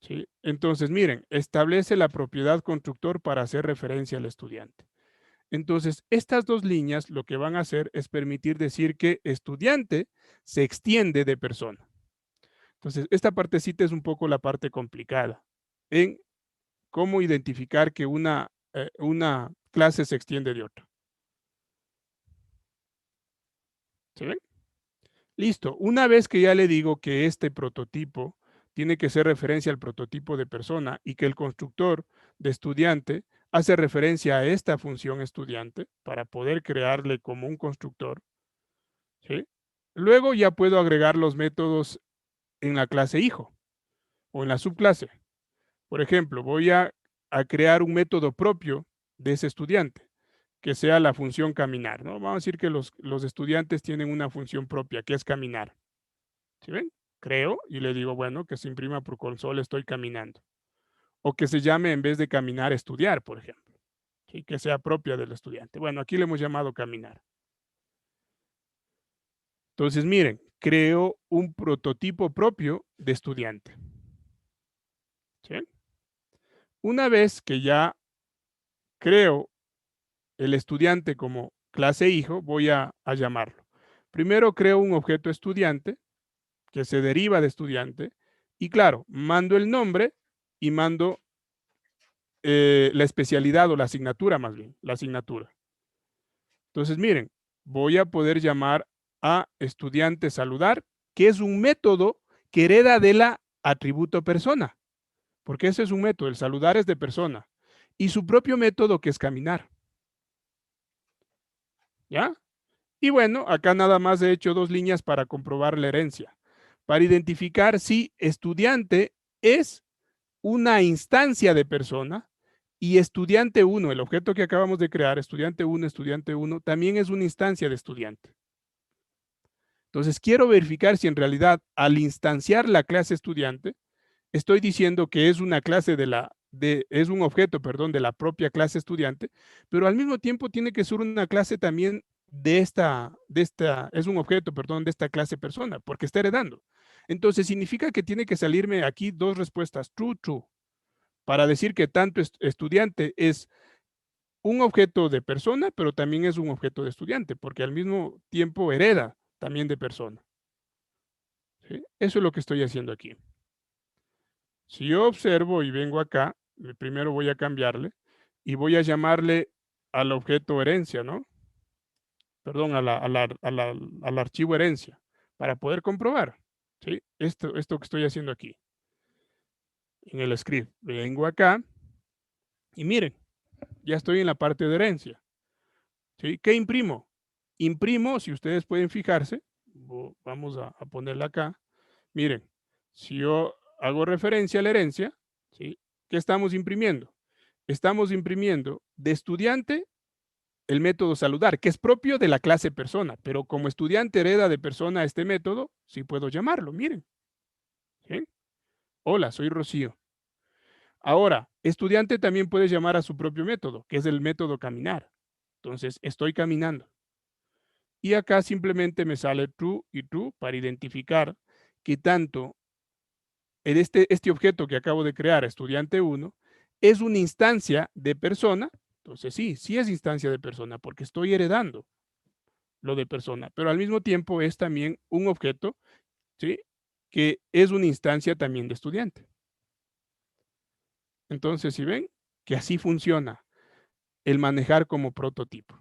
S1: ¿Sí? Entonces, miren, establece la propiedad constructor para hacer referencia al estudiante. Entonces, estas dos líneas lo que van a hacer es permitir decir que estudiante se extiende de persona. Entonces, esta partecita es un poco la parte complicada en cómo identificar que una clase se extiende de otra. ¿Se ven? Listo. Una vez que ya le digo que este prototipo tiene que ser referencia al prototipo de persona y que el constructor de estudiante hace referencia a esta función estudiante para poder crearle como un constructor, ¿sí? Luego ya puedo agregar los métodos en la clase hijo o en la subclase. Por ejemplo, voy a crear un método propio de ese estudiante, que sea la función caminar, ¿no? Vamos a decir que los estudiantes tienen una función propia, que es caminar. ¿Sí ven? Creo y le digo, bueno, que se imprima por consola, estoy caminando. O que se llame en vez de caminar, estudiar, por ejemplo. ¿Sí? Que sea propia del estudiante. Bueno, aquí le hemos llamado caminar. Entonces, miren, creo un prototipo propio de estudiante. ¿Sí? Una vez que ya creo el estudiante como clase hijo, voy a llamarlo. Primero creo un objeto estudiante que se deriva de estudiante y claro, mando el nombre y mando la especialidad o la asignatura más bien, la asignatura. Entonces, miren, voy a poder llamar a estudiante saludar, que es un método que hereda de la atributo persona, porque ese es un método, el saludar es de persona, y su propio método que es caminar. ¿Ya? Y bueno, acá nada más he hecho dos líneas para comprobar la herencia, para identificar si estudiante es una instancia de persona y estudiante 1, el objeto que acabamos de crear, estudiante 1, también es una instancia de estudiante. Entonces, quiero verificar si en realidad al instanciar la clase estudiante, estoy diciendo que es una clase es un objeto, perdón, de la propia clase estudiante, pero al mismo tiempo tiene que ser una clase también es un objeto, perdón, de esta clase persona, porque está heredando. Entonces, significa que tiene que salirme aquí dos respuestas, true, true, para decir que tanto estudiante es un objeto de persona, pero también es un objeto de estudiante, porque al mismo tiempo hereda también de persona. ¿Sí? Eso es lo que estoy haciendo aquí. Si yo observo y vengo acá, primero voy a cambiarle y voy a llamarle al objeto herencia, ¿no? Perdón, al archivo herencia, para poder comprobar, ¿sí? Esto que estoy haciendo aquí, en el script. Vengo acá y miren, ya estoy en la parte de herencia. ¿Sí? ¿Qué imprimo? Imprimo, si ustedes pueden fijarse, vamos a ponerla acá. Miren, si yo hago referencia a la herencia, ¿sí? ¿Qué estamos imprimiendo? Estamos imprimiendo de estudiante el método saludar, que es propio de la clase persona, pero como estudiante hereda de persona este método, sí puedo llamarlo, miren. ¿Sí? Hola, soy Rocío. Ahora, estudiante también puede llamar a su propio método, que es el método caminar. Entonces, estoy caminando. Y acá simplemente me sale true y true para identificar que tanto en este objeto que acabo de crear, estudiante 1, es una instancia de persona. Entonces sí es instancia de persona porque estoy heredando lo de persona, pero al mismo tiempo es también un objeto, ¿sí? Que es una instancia también de estudiante. Entonces, si ven que así funciona el manejar como prototipo.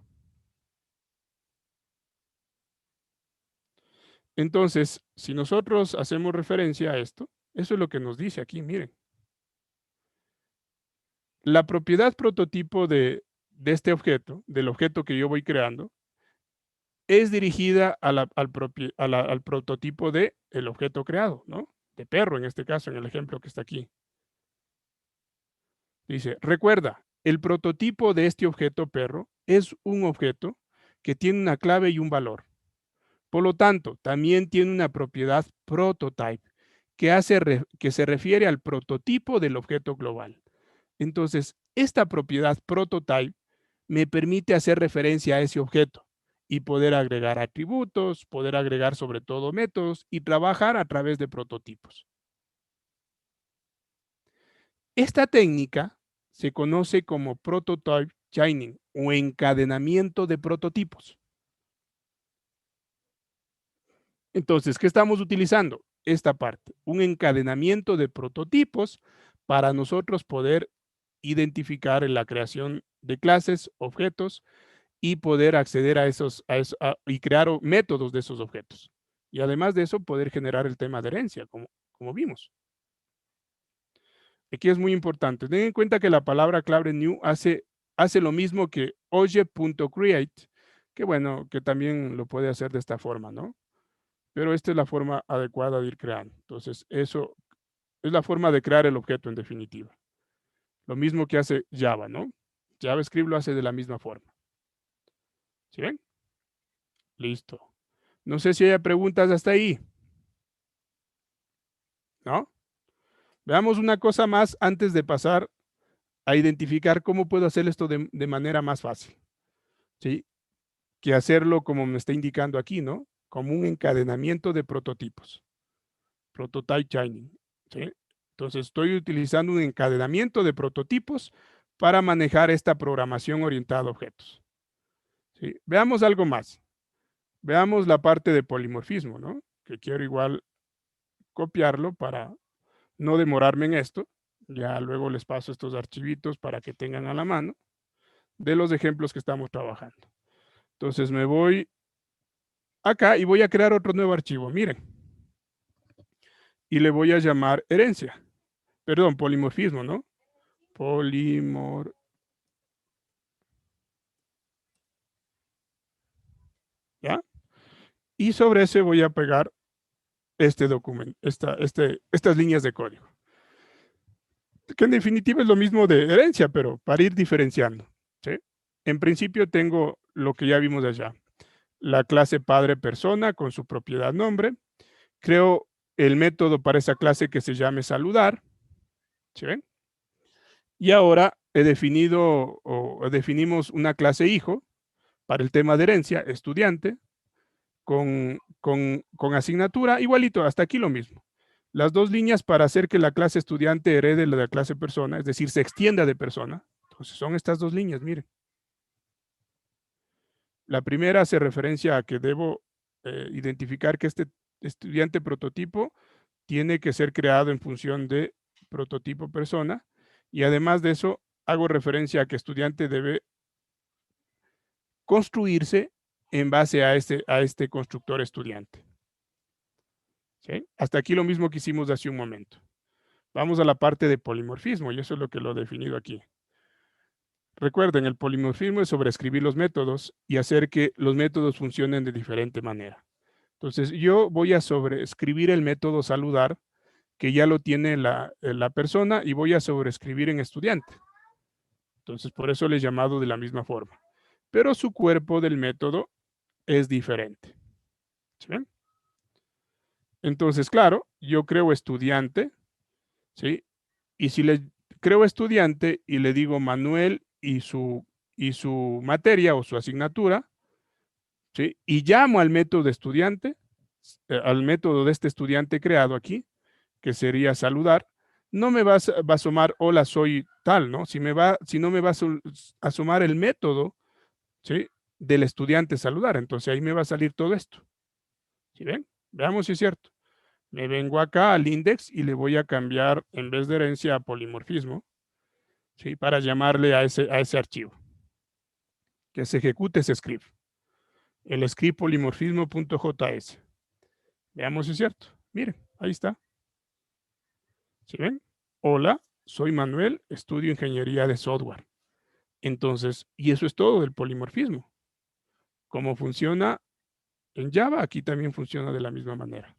S1: Entonces, si nosotros hacemos referencia a esto, eso es lo que nos dice aquí, miren. La propiedad prototipo de este objeto, del objeto que yo voy creando, es dirigida al prototipo del objeto creado, ¿no? De perro, en este caso, en el ejemplo que está aquí. Dice, recuerda, el prototipo de este objeto perro es un objeto que tiene una clave y un valor. Por lo tanto, también tiene una propiedad prototype que se refiere al prototipo del objeto global. Entonces, esta propiedad prototype me permite hacer referencia a ese objeto y poder agregar atributos, poder agregar sobre todo métodos y trabajar a través de prototipos. Esta técnica se conoce como prototype chaining o encadenamiento de prototipos. Entonces, ¿qué estamos utilizando? Esta parte, un encadenamiento de prototipos para nosotros poder identificar en la creación de clases, objetos y poder acceder a y crear métodos de esos objetos. Y además de eso, poder generar el tema de herencia, como vimos. Aquí es muy importante. Ten en cuenta que la palabra clave new hace lo mismo que object.create, que bueno, que también lo puede hacer de esta forma, ¿no? Pero esta es la forma adecuada de ir creando. Entonces, eso es la forma de crear el objeto en definitiva. Lo mismo que hace Java, ¿no? JavaScript lo hace de la misma forma. ¿Sí ven? Listo. No sé si hay preguntas hasta ahí. ¿No? Veamos una cosa más antes de pasar a identificar cómo puedo hacer esto de manera más fácil. ¿Sí? Que hacerlo como me está indicando aquí, ¿no? Como un encadenamiento de prototipos. Prototype chaining. ¿Sí? Entonces, estoy utilizando un encadenamiento de prototipos para manejar esta programación orientada a objetos. ¿Sí? Veamos algo más. Veamos la parte de polimorfismo, ¿no? Que quiero igual copiarlo para no demorarme en esto. Ya luego les paso estos archivitos para que tengan a la mano de los ejemplos que estamos trabajando. Entonces me voy acá y voy a crear otro nuevo archivo. Miren. Y le voy a llamar herencia. Perdón, polimorfismo, ¿no? ¿Ya? Y sobre ese voy a pegar este documento, estas líneas de código. Que en definitiva es lo mismo de herencia, pero para ir diferenciando. ¿Sí? En principio tengo lo que ya vimos allá. La clase padre persona con su propiedad nombre. Creo el método para esa clase que se llame saludar. ¿Sí ven? Y ahora he definido o definimos una clase hijo para el tema de herencia, estudiante, con asignatura, igualito, hasta aquí lo mismo. Las dos líneas para hacer que la clase estudiante herede la de la clase persona, es decir, se extienda de persona. Entonces son estas dos líneas, miren. La primera hace referencia a que debo identificar que este estudiante prototipo tiene que ser creado en función de prototipo persona y además de eso hago referencia a que estudiante debe construirse en base a este constructor estudiante. ¿Sí? Hasta aquí lo mismo que hicimos hace un momento. Vamos a la parte de polimorfismo y eso es lo que lo he definido aquí. Recuerden, el polimorfismo es sobreescribir los métodos y hacer que los métodos funcionen de diferente manera. Entonces, yo voy a sobreescribir el método saludar, que ya lo tiene la persona, y voy a sobreescribir en estudiante. Entonces, por eso le he llamado de la misma forma. Pero su cuerpo del método es diferente. ¿Sí ven? Entonces, claro, yo creo estudiante, ¿sí? Y si le creo estudiante y le digo Manuel y su materia o su asignatura, ¿sí? Y llamo al método de estudiante, al método de este estudiante creado aquí, que sería saludar, no me va a asomar hola soy tal, ¿no? Si no me va a asomar el método, ¿sí? Del estudiante saludar, entonces ahí me va a salir todo esto. ¿Sí ven? Veamos si es cierto. Me vengo acá al index y le voy a cambiar en vez de herencia a polimorfismo, ¿sí? Para llamarle a ese archivo. que se ejecute ese script. El script polimorfismo.js. Veamos si es cierto. Miren, ahí está. ¿Sí ven? Hola, soy Manuel, estudio ingeniería de software. Entonces, y eso es todo del polimorfismo. ¿Cómo funciona en Java? Aquí también funciona de la misma manera.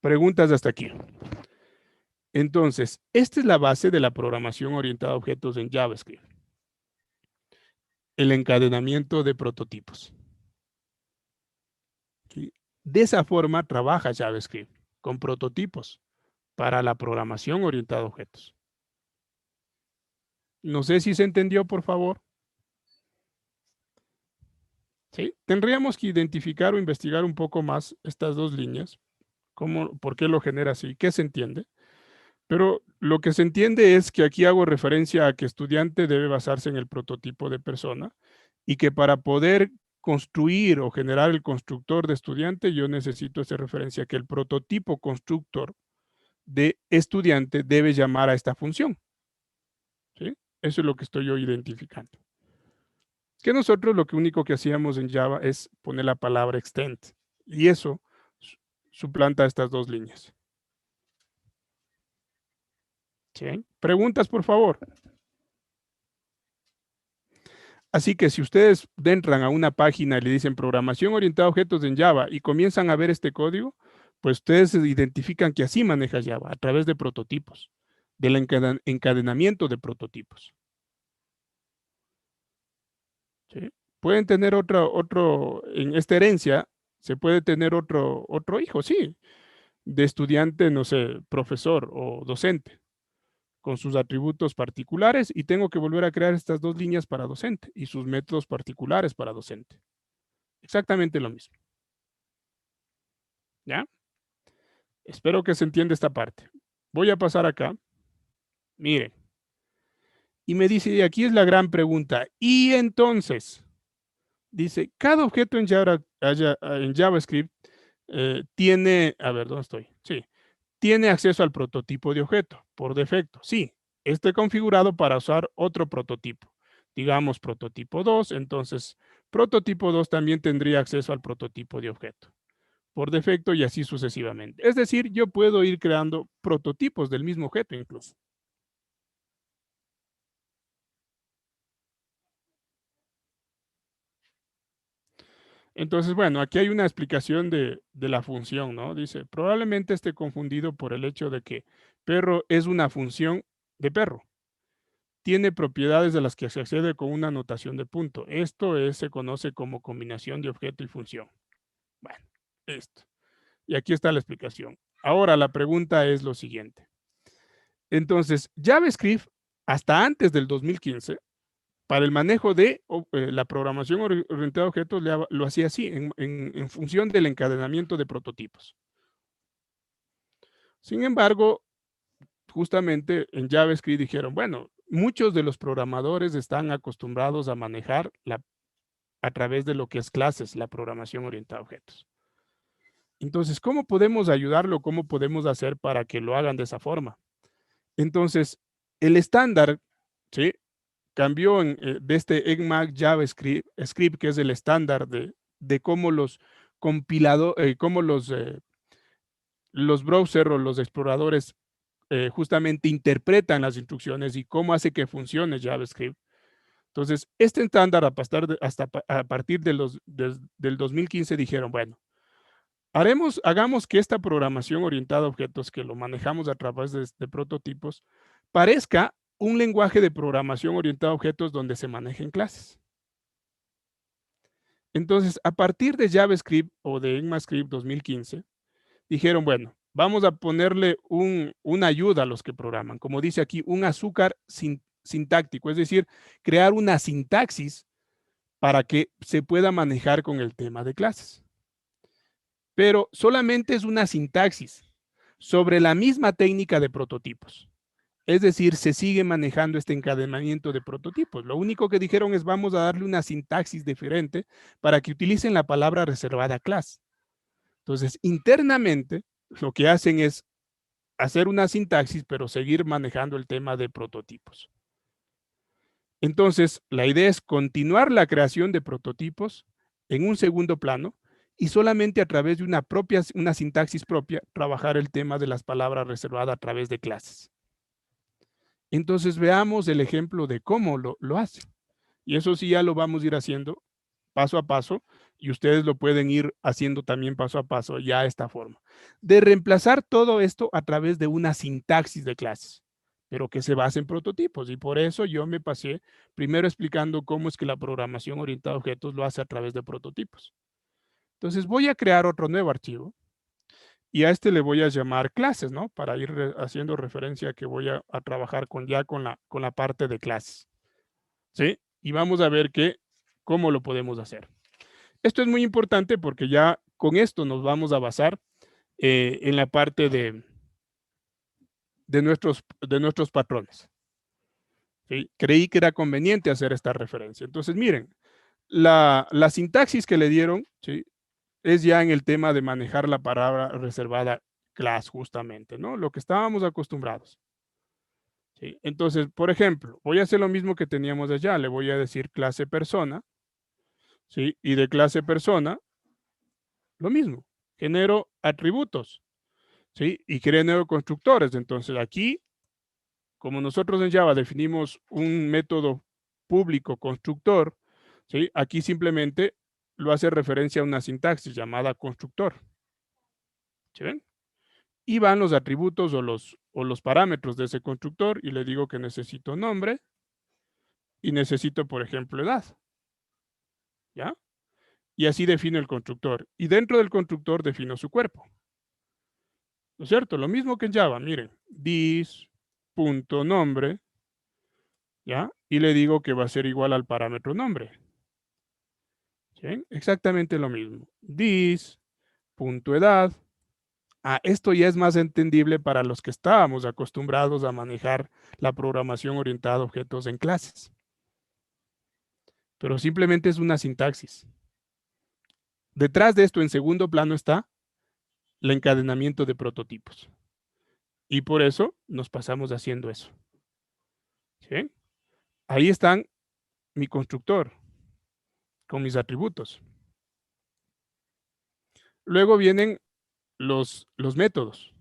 S1: Preguntas hasta aquí. Entonces, esta es la base de la programación orientada a objetos en JavaScript. El encadenamiento de prototipos. ¿Sí? De esa forma trabaja JavaScript, con prototipos para la programación orientada a objetos. No sé si se entendió, por favor. ¿Sí? Tendríamos que identificar o investigar un poco más estas dos líneas. ¿Por qué lo genera así? ¿Qué se entiende? Pero lo que se entiende es que aquí hago referencia a que estudiante debe basarse en el prototipo de persona y que para poder construir o generar el constructor de estudiante, yo necesito hacer referencia a que el prototipo constructor de estudiante debe llamar a esta función. ¿Sí? Eso es lo que estoy yo identificando. Que nosotros lo único que hacíamos en Java es poner la palabra extend y eso suplanta estas dos líneas. ¿Sí? Preguntas, por favor. Así que si ustedes entran a una página y le dicen programación orientada a objetos en Java y comienzan a ver este código, pues ustedes identifican que así maneja Java, a través de prototipos, del encadenamiento de prototipos. ¿Sí? Pueden tener en esta herencia, se puede tener otro hijo, sí, de estudiante, no sé, profesor o docente, con sus atributos particulares y tengo que volver a crear estas dos líneas para docente y sus métodos particulares para docente. Exactamente lo mismo. ¿Ya? Espero que se entienda esta parte. Voy a pasar acá. Miren. Y me dice, y aquí es la gran pregunta. Y entonces, dice, cada objeto en JavaScript tiene, a ver, ¿dónde estoy? Sí, tiene acceso al prototipo de objeto por defecto. Sí, esté configurado para usar otro prototipo. Digamos prototipo 2, entonces prototipo 2 también tendría acceso al prototipo de objeto por defecto y así sucesivamente. Es decir, yo puedo ir creando prototipos del mismo objeto incluso. Entonces, bueno, aquí hay una explicación de la función, ¿no? Dice, probablemente esté confundido por el hecho de que perro es una función de perro. Tiene propiedades de las que se accede con una notación de punto. Se conoce como combinación de objeto y función. Bueno, esto. Y aquí está la explicación. Ahora la pregunta es lo siguiente. Entonces, JavaScript, hasta antes del 2015, para el manejo de la programación orientada a objetos, lo hacía así, en función del encadenamiento de prototipos. Sin embargo, justamente en JavaScript dijeron, bueno, muchos de los programadores están acostumbrados a manejar a través de lo que es clases, la programación orientada a objetos. Entonces, ¿cómo podemos ayudarlo? ¿Cómo podemos hacer para que lo hagan de esa forma? Entonces, el estándar, ¿sí? Cambió de este ECMAC JavaScript, que es el estándar de cómo los compiladores, cómo los browsers o los exploradores justamente interpretan las instrucciones y cómo hace que funcione JavaScript. Entonces, este estándar a partir del 2015 dijeron, bueno, hagamos que esta programación orientada a objetos que lo manejamos a través de prototipos parezca un lenguaje de programación orientada a objetos donde se manejen clases. Entonces, a partir de JavaScript o de ECMAScript 2015, dijeron, bueno, vamos a ponerle una ayuda a los que programan, como dice aquí, un azúcar sintáctico, es decir, crear una sintaxis para que se pueda manejar con el tema de clases. Pero solamente es una sintaxis sobre la misma técnica de prototipos. Es decir, se sigue manejando este encadenamiento de prototipos. Lo único que dijeron es vamos a darle una sintaxis diferente para que utilicen la palabra reservada class. Entonces, internamente, lo que hacen es hacer una sintaxis, pero seguir manejando el tema de prototipos. Entonces, la idea es continuar la creación de prototipos en un segundo plano y solamente a través de una sintaxis propia, trabajar el tema de las palabras reservadas a través de clases. Entonces, veamos el ejemplo de cómo lo hace. Y eso sí ya lo vamos a ir haciendo paso a paso y ustedes lo pueden ir haciendo también paso a paso ya de esta forma. De reemplazar todo esto a través de una sintaxis de clases, pero que se base en prototipos. Y por eso yo me pasé primero explicando cómo es que la programación orientada a objetos lo hace a través de prototipos. Entonces voy a crear otro nuevo archivo y a este le voy a llamar clases, ¿no? Para ir haciendo referencia a que voy a trabajar con la parte de clases, ¿sí? Y vamos a ver cómo lo podemos hacer. Esto es muy importante porque ya con esto nos vamos a basar en la parte de nuestros patrones, ¿sí? Creí que era conveniente hacer esta referencia. Entonces, miren, la sintaxis que le dieron, ¿sí? Es ya en el tema de manejar la palabra reservada class, justamente, ¿no? Lo que estábamos acostumbrados. ¿Sí? Entonces, por ejemplo, voy a hacer lo mismo que teníamos allá. Le voy a decir clase persona, ¿sí? Y de clase persona, lo mismo. Genero atributos, ¿sí? Y creo nuevos constructores. Entonces, aquí, como nosotros en Java definimos un método público constructor, ¿sí? Aquí simplemente lo hace referencia a una sintaxis llamada constructor. ¿Sí ven? Y van los atributos o los parámetros de ese constructor y le digo que necesito nombre y necesito, por ejemplo, edad. ¿Ya? Y así defino el constructor. Y dentro del constructor defino su cuerpo. ¿No es cierto? Lo mismo que en Java. Miren, this.nombre, ¿ya? Y le digo que va a ser igual al parámetro nombre. ¿Sí? Exactamente lo mismo. This.edad. Esto ya es más entendible para los que estábamos acostumbrados a manejar la programación orientada a objetos en clases. Pero simplemente es una sintaxis. Detrás de esto, en segundo plano, está el encadenamiento de prototipos. Y por eso nos pasamos haciendo eso. ¿Sí? Ahí están mi constructor con mis atributos. Luego vienen los métodos.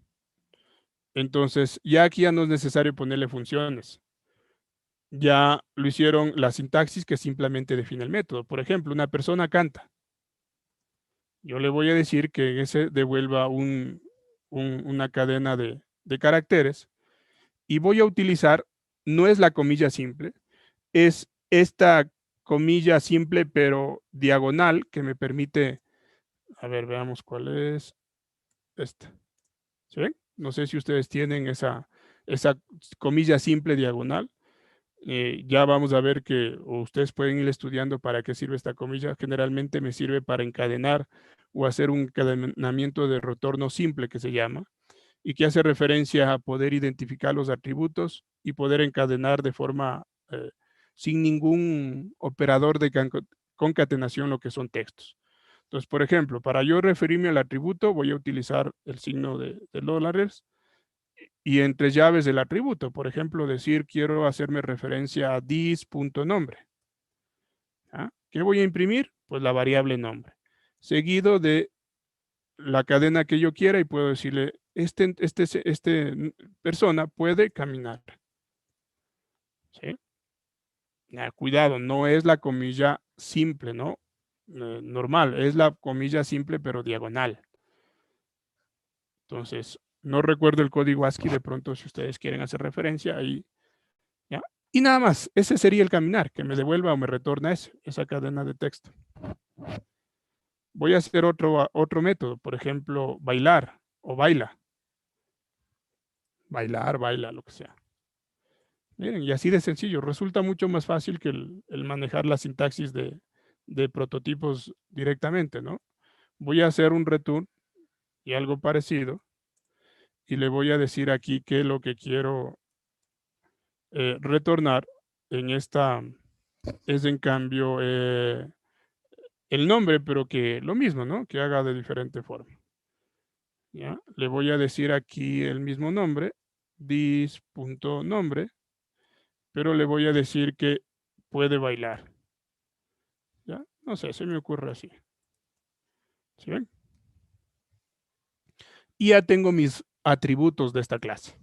S1: Entonces, ya aquí ya no es necesario ponerle funciones. Ya lo hicieron la sintaxis que simplemente define el método. Por ejemplo, una persona canta. Yo le voy a decir que ese devuelva una cadena de caracteres y voy a utilizar, no es la comilla simple, es esta comilla simple pero diagonal que me permite, a ver, veamos cuál es esta. ¿Sí ven? No sé si ustedes tienen esa comilla simple diagonal. Ya vamos a ver o ustedes pueden ir estudiando para qué sirve esta comilla. Generalmente me sirve para encadenar o hacer un encadenamiento de retorno simple que se llama y que hace referencia a poder identificar los atributos y poder encadenar de forma sin ningún operador de concatenación lo que son textos. Entonces, por ejemplo, para yo referirme al atributo voy a utilizar el signo de dólares y entre llaves del atributo. Por ejemplo, decir quiero hacerme referencia a this.nombre. ¿Qué voy a imprimir? Pues la variable nombre. Seguido de la cadena que yo quiera y puedo decirle, persona puede caminar. ¿Sí? Cuidado, no es la comilla simple, ¿no? Normal, es la comilla simple pero diagonal. Entonces, no recuerdo el código ASCII, de pronto si ustedes quieren hacer referencia ahí. ¿Ya? Y nada más, ese sería el caminar, que me devuelva o me retorna esa cadena de texto. Voy a hacer otro método, por ejemplo, bailar o baila. Bailar, baila, lo que sea. Miren, y así de sencillo, resulta mucho más fácil que el manejar la sintaxis de prototipos directamente, ¿no? Voy a hacer un return y algo parecido y le voy a decir aquí que lo que quiero retornar en esta es en cambio el nombre, pero que lo mismo, ¿no? Que haga de diferente forma. ¿Ya? Le voy a decir aquí el mismo nombre, this.nombre, pero le voy a decir que puede bailar. ¿Ya? No sé, se me ocurre así. ¿Sí ven? Y ya tengo mis atributos de esta clase.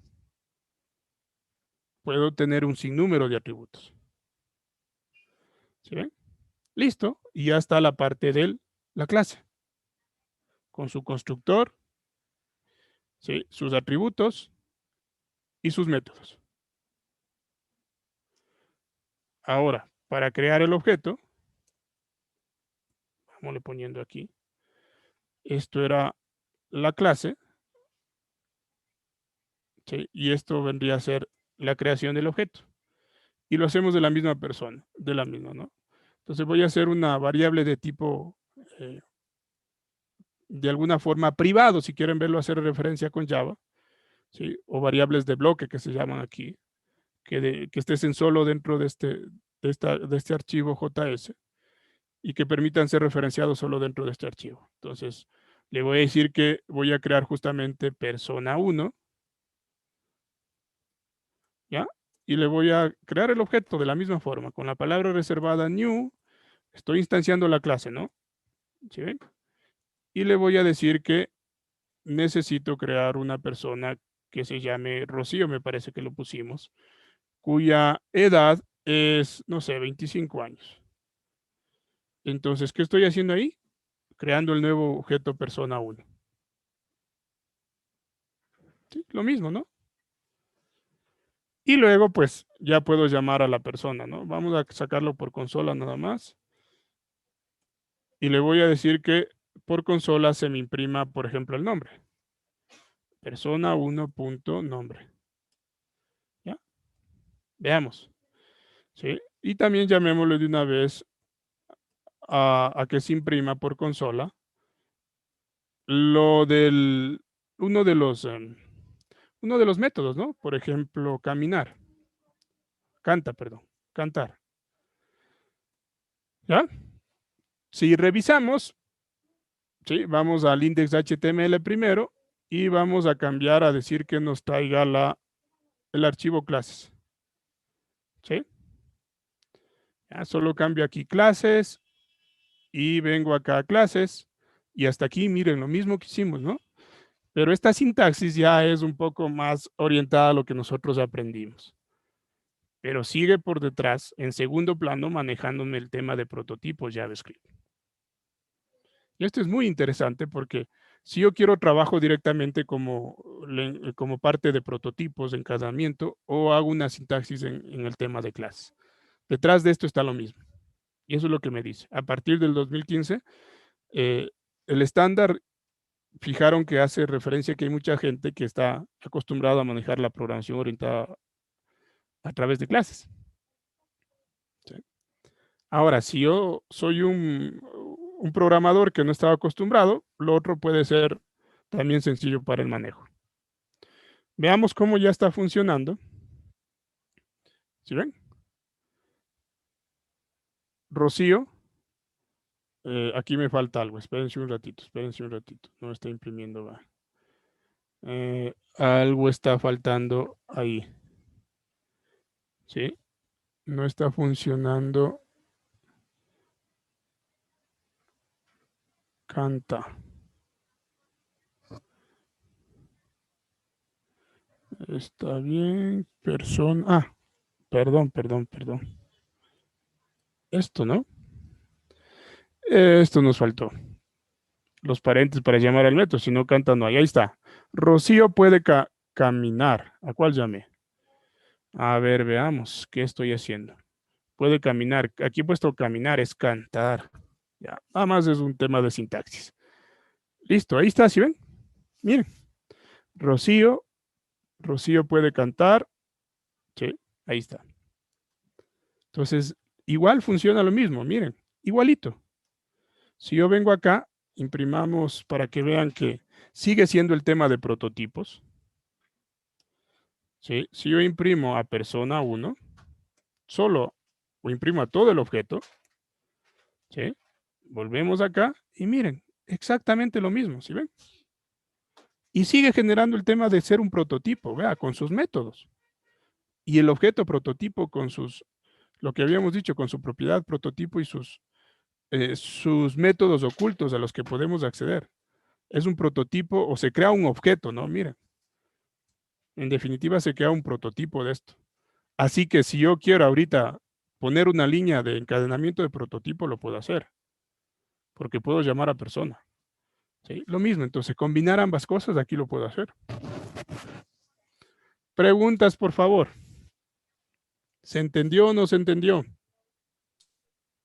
S1: Puedo tener un sinnúmero de atributos. ¿Sí ven? Listo. Y ya está la parte de la clase. Con su constructor, ¿sí? Sus atributos y sus métodos. Ahora, para crear el objeto, vamos poniendo aquí, esto era la clase, ¿sí? Y esto vendría a ser la creación del objeto. Y lo hacemos de la misma persona, de la misma, ¿no? Entonces voy a hacer una variable de tipo, de alguna forma privado, si quieren verlo, hacer referencia con Java, ¿sí? O variables de bloque que se llaman aquí, que estén solo dentro de este archivo JS y que permitan ser referenciados solo dentro de este archivo. Entonces, le voy a decir que voy a crear justamente persona 1, ¿ya? Y le voy a crear el objeto de la misma forma, con la palabra reservada new, estoy instanciando la clase, ¿no? ¿Sí ven? Y le voy a decir que necesito crear una persona que se llame Rocío, me parece que lo pusimos, cuya edad es, no sé, 25 años. Entonces, ¿qué estoy haciendo ahí? Creando el nuevo objeto persona 1. ¿Sí? Lo mismo, ¿no? Y luego, pues, ya puedo llamar a la persona, ¿no? Vamos a sacarlo por consola nada más. Y le voy a decir que por consola se me imprima, por ejemplo, el nombre. Persona 1.nombre. ¿Ya? Veamos. ¿Sí? Y también llamémosle de una vez a que se imprima por consola lo del, uno de los, uno de los métodos, ¿no? Por ejemplo, caminar. Canta, perdón. Cantar. ¿Ya? Si revisamos, ¿sí? Vamos al index.html primero y vamos a cambiar a decir que nos traiga el archivo clases. ¿Sí? Ya solo cambio aquí clases y vengo acá a clases y hasta aquí, miren, lo mismo que hicimos, ¿no? Pero esta sintaxis ya es un poco más orientada a lo que nosotros aprendimos. Pero sigue por detrás, en segundo plano, manejándome el tema de prototipos JavaScript. Y esto es muy interesante porque si yo quiero trabajo directamente como parte de prototipos, encadernamiento, o hago una sintaxis en el tema de clases. Detrás de esto está lo mismo. Y eso es lo que me dice. A partir del 2015, el estándar fijaron que hace referencia que hay mucha gente que está acostumbrada a manejar la programación orientada a través de clases. ¿Sí? Ahora, si yo soy un programador que no estaba acostumbrado, lo otro puede ser también sencillo para el manejo. Veamos cómo ya está funcionando. ¿Sí ven? Rocío, aquí me falta algo. Espérense un ratito, espérense un ratito. No está imprimiendo. Va. Algo está faltando ahí. ¿Sí? No está funcionando. Canta. Está bien. Persona. Ah, perdón. Esto, ¿no? Esto nos faltó. Los paréntesis para llamar al método. Si no canta, no hay. Ahí está. Rocío puede caminar. ¿A cuál llamé? A ver, veamos. ¿Qué estoy haciendo? Puede caminar. Aquí he puesto caminar, es cantar. Ya. Nada más es un tema de sintaxis. Listo, ahí está, ¿sí ven? Miren. Rocío puede cantar. Sí, ahí está. Entonces, igual funciona lo mismo, miren, igualito. Si yo vengo acá, imprimamos para que vean que sigue siendo el tema de prototipos. ¿Sí? Si yo imprimo a persona 1, solo o imprimo a todo el objeto, ¿sí? Volvemos acá y miren, exactamente lo mismo, ¿sí ven? Y sigue generando el tema de ser un prototipo, vea, con sus métodos. Y el objeto prototipo con sus Lo que habíamos dicho con su propiedad, prototipo y sus métodos ocultos a los que podemos acceder. Es un prototipo o se crea un objeto, ¿no? Miren. En definitiva, se crea un prototipo de esto. Así que si yo quiero ahorita poner una línea de encadenamiento de prototipo, lo puedo hacer. Porque puedo llamar a persona. ¿Sí? Lo mismo, entonces combinar ambas cosas, aquí lo puedo hacer. Preguntas, por favor. ¿Se entendió o no se entendió?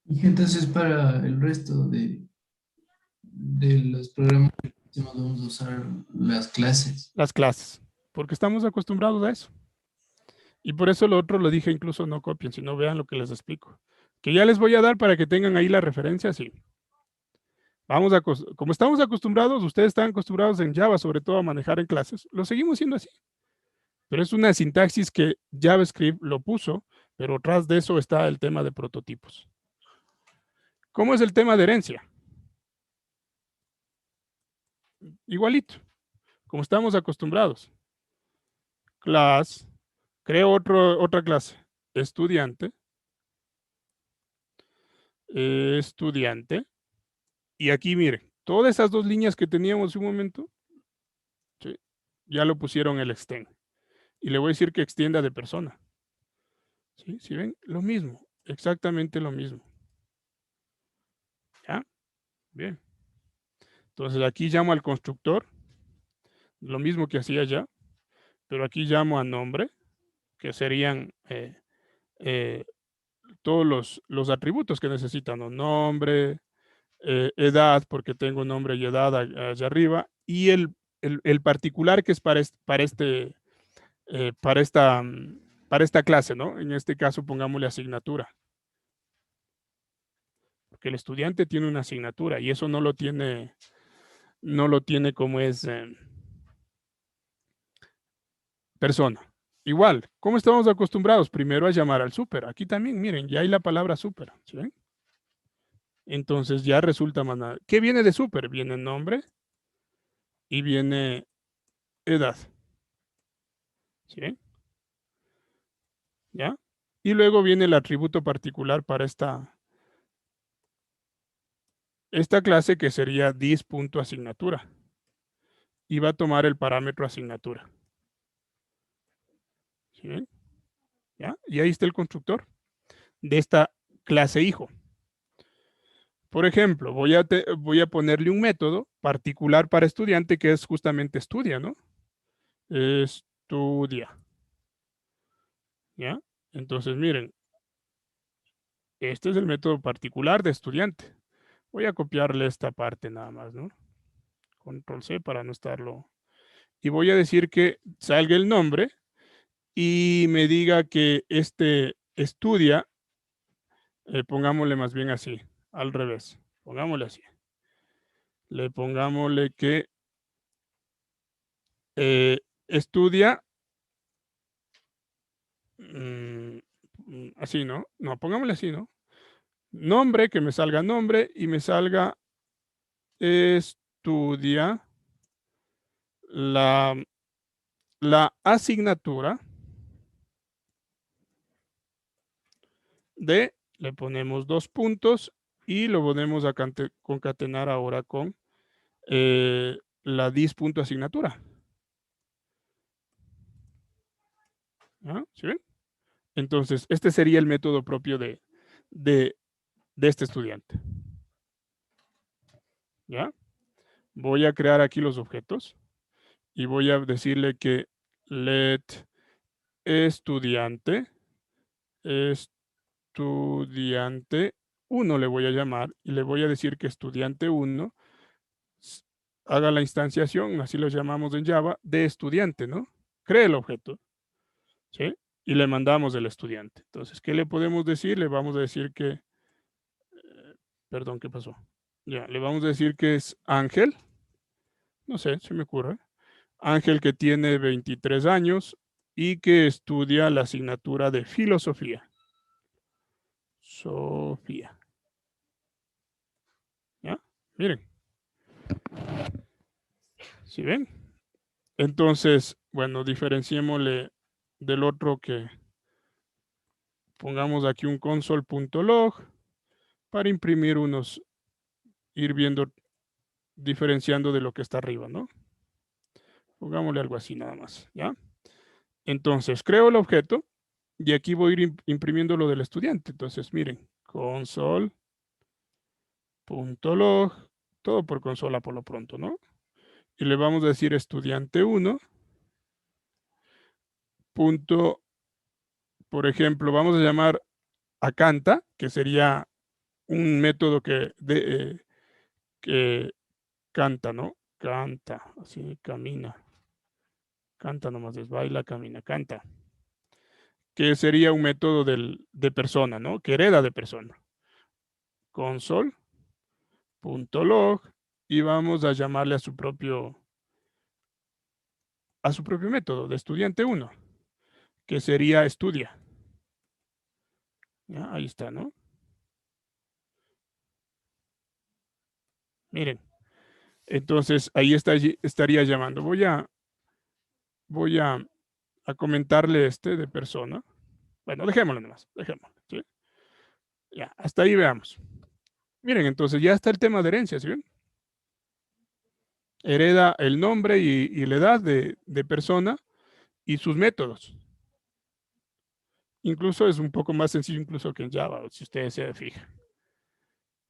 S2: Y entonces para el resto de los programas vamos a usar las clases.
S1: Las clases. Porque estamos acostumbrados a eso. Y por eso lo otro lo dije, incluso no copien, sino vean lo que les explico. Que ya les voy a dar para que tengan ahí la referencia, sí. Vamos a, como estamos acostumbrados, ustedes están acostumbrados en Java, sobre todo a manejar en clases, lo seguimos siendo así. Pero es una sintaxis que JavaScript lo puso, pero tras de eso está el tema de prototipos. ¿Cómo es el tema de herencia? Igualito, como estamos acostumbrados. Class, creo otra clase, estudiante, estudiante, y aquí miren, todas esas dos líneas que teníamos un momento, ¿sí? Ya lo pusieron el extend. Y le voy a decir que extienda de persona. ¿Sí? ¿Sí ven? Lo mismo, exactamente lo mismo. ¿Ya? Bien. Entonces aquí llamo al constructor, lo mismo que hacía ya, pero aquí llamo a nombre, que serían todos los atributos que necesitan, ¿no? Nombre, edad, porque tengo nombre y edad allá arriba, y el particular que es para esta clase, ¿no? En este caso pongámosle asignatura. Porque el estudiante tiene una asignatura y eso no lo tiene como es persona. Igual, ¿cómo estamos acostumbrados? Primero a llamar al súper. Aquí también, miren, ya hay la palabra súper. ¿Sí ven? Entonces ya resulta más nada. ¿Qué viene de súper? Viene nombre y viene edad. ¿Sí ven? ¿Ya? Y luego viene el atributo particular para esta clase que sería dis.asignatura. Y va a tomar el parámetro asignatura. ¿Sí ven? ¿Ya? Y ahí está el constructor de esta clase hijo. Por ejemplo, voy a ponerle un método particular para estudiante que es justamente estudia, ¿no? Estudia. ¿Ya? Entonces, miren, este es el método particular de estudiante. Voy a copiarle esta parte nada más, ¿no? Control C para no estarlo. Y voy a decir que salga el nombre y me diga que este estudia, pongámosle más bien así, al revés. Pongámosle así. Pongámosle que estudia así, ¿no? No, pongámosle así, ¿no? Nombre, que me salga nombre y me salga estudia la asignatura de, le ponemos 2 puntos y lo podemos a concatenar ahora con la dis.asignatura. ¿Ah? ¿Sí ven? Entonces, este sería el método propio de este estudiante. ¿Ya? Voy a crear aquí los objetos y voy a decirle que let estudiante 1 le voy a llamar y le voy a decir que estudiante 1 haga la instanciación, así lo llamamos en Java, de estudiante, ¿no? Cree el objeto, ¿sí? Y le mandamos el estudiante. Entonces, ¿qué le podemos decir? Le vamos a decir que, perdón, ¿qué pasó? Ya, le vamos a decir que es Ángel, no sé, se me ocurre. Ángel que tiene 23 años y que estudia la asignatura de filosofía. Sofía. ¿Ya? Miren. ¿Sí ven? Entonces, bueno, diferenciémosle del otro que Pongamos aquí un console.log para imprimir ir viendo, diferenciando de lo que está arriba, ¿no? Pongámosle algo así nada más, ¿ya? Entonces, creo el objeto y aquí voy a ir imprimiendo lo del estudiante. Entonces, miren, console.log, todo por consola por lo pronto, ¿no? Y le vamos a decir estudiante1, punto, por ejemplo, vamos a llamar a canta, que sería un método que canta, ¿no? Canta, así, camina. Canta nomás, es baila, camina, canta. Que sería un método de persona, ¿no? Que hereda de persona. Console.log y vamos a llamarle a su propio método de estudiante1, que sería estudia. ¿Ya? Ahí está, ¿no? Miren. Entonces, ahí estaría llamando. Voy a comentarle este de persona. Bueno, dejémoslo nomás, dejémoslo. ¿Sí? Ya, hasta ahí veamos. Miren, entonces ya está el tema de herencia, ¿sí ven? Hereda el nombre y la edad de persona y sus métodos. Incluso es un poco más sencillo incluso que en Java, si ustedes se fijan.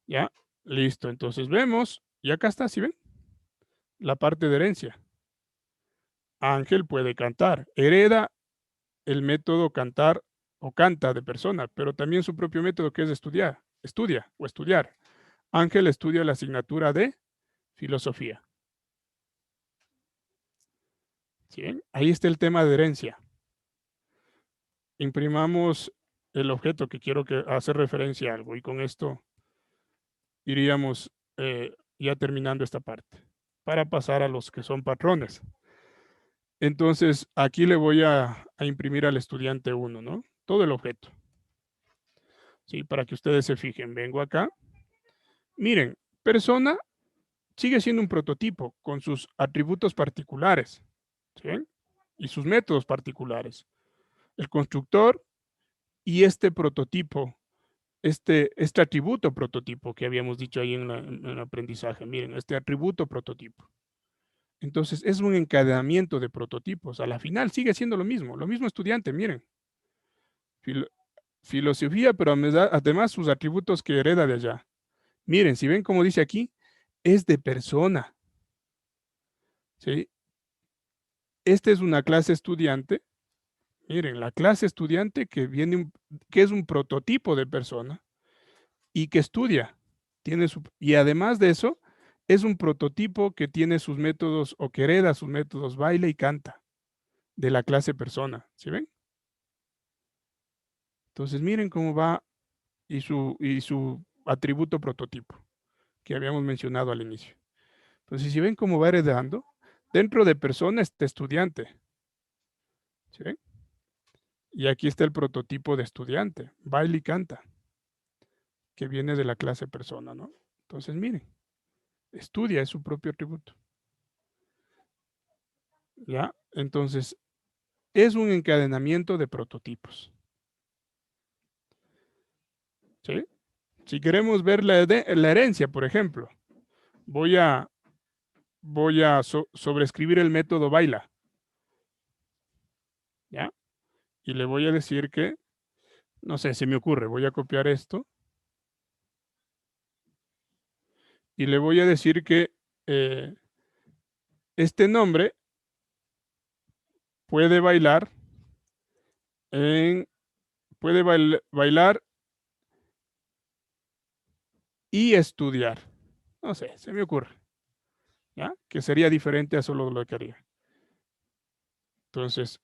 S1: Ya, listo. Entonces vemos, y acá está, ¿sí ven? La parte de herencia. Ángel puede cantar. Hereda el método cantar o canta de persona, pero también su propio método que es estudiar. Estudia o estudiar. Ángel estudia la asignatura de filosofía. ¿Sí ven? Ahí está el tema de herencia. Imprimamos el objeto que quiero hacer referencia a algo y con esto iríamos ya terminando esta parte para pasar a los que son patrones. Entonces, aquí le voy a imprimir al estudiante 1, ¿no? Todo el objeto. Sí, para que ustedes se fijen. Vengo acá. Miren, persona sigue siendo un prototipo con sus atributos particulares, ¿sí? Y sus métodos particulares. El constructor y este prototipo, este atributo prototipo que habíamos dicho ahí en el aprendizaje. Miren, este atributo prototipo. Entonces, es un encadenamiento de prototipos. A la final sigue siendo lo mismo estudiante, miren. Filosofía, pero además sus atributos que hereda de allá. Miren, si ven como dice aquí, es de persona. ¿Sí? Esta es una clase estudiante. Miren, la clase estudiante que es un prototipo de persona y que estudia. Y además de eso, es un prototipo que tiene sus métodos o que hereda sus métodos, baila y canta de la clase persona. ¿Sí ven? Entonces, miren cómo va y su atributo prototipo que habíamos mencionado al inicio. Entonces, si ven cómo va heredando, dentro de persona está estudiante. ¿Sí ven? Y aquí está el prototipo de estudiante, baila y canta, que viene de la clase persona, ¿no? Entonces, miren, estudia es su propio atributo. ¿Ya? Entonces, es un encadenamiento de prototipos. ¿Sí? Si queremos ver la herencia, por ejemplo, voy a sobreescribir el método baila. ¿Ya? Y le voy a decir que, no sé, se me ocurre, voy a copiar esto. Y le voy a decir que este nombre puede bailar bailar y estudiar. No sé, se me ocurre. ¿Ya? Que sería diferente a solo lo que haría. Entonces,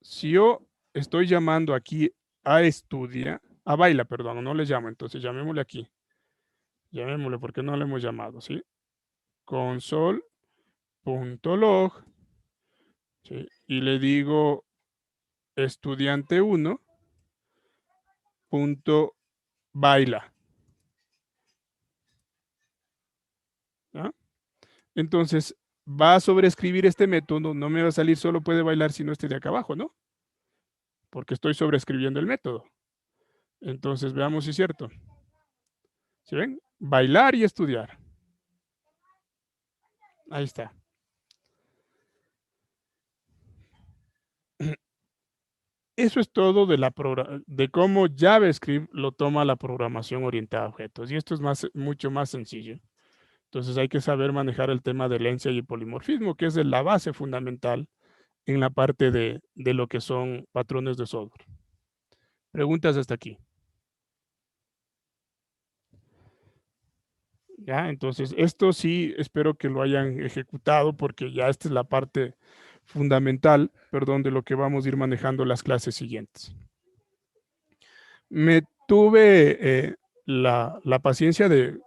S1: si yo estoy llamando aquí a baila, perdón, no le llamo, entonces llamémosle aquí. Llamémosle porque no le hemos llamado, ¿sí? Console.log, ¿sí? Y le digo estudiante1 punto baila. ¿Ya? Entonces, va a sobreescribir este método, no me va a salir solo puede bailar si no esté de acá abajo, ¿no? Porque estoy sobreescribiendo el método. Entonces, veamos si es cierto. ¿Sí ven? Bailar y estudiar. Ahí está. Eso es todo de cómo JavaScript lo toma la programación orientada a objetos. Y esto es mucho más sencillo. Entonces hay que saber manejar el tema de herencia y el polimorfismo, que es la base fundamental en la parte de lo que son patrones de software. Preguntas hasta aquí. ¿Ya? Entonces, esto sí espero que lo hayan ejecutado porque ya esta es la parte fundamental, perdón, de lo que vamos a ir manejando las clases siguientes. Me tuve la paciencia de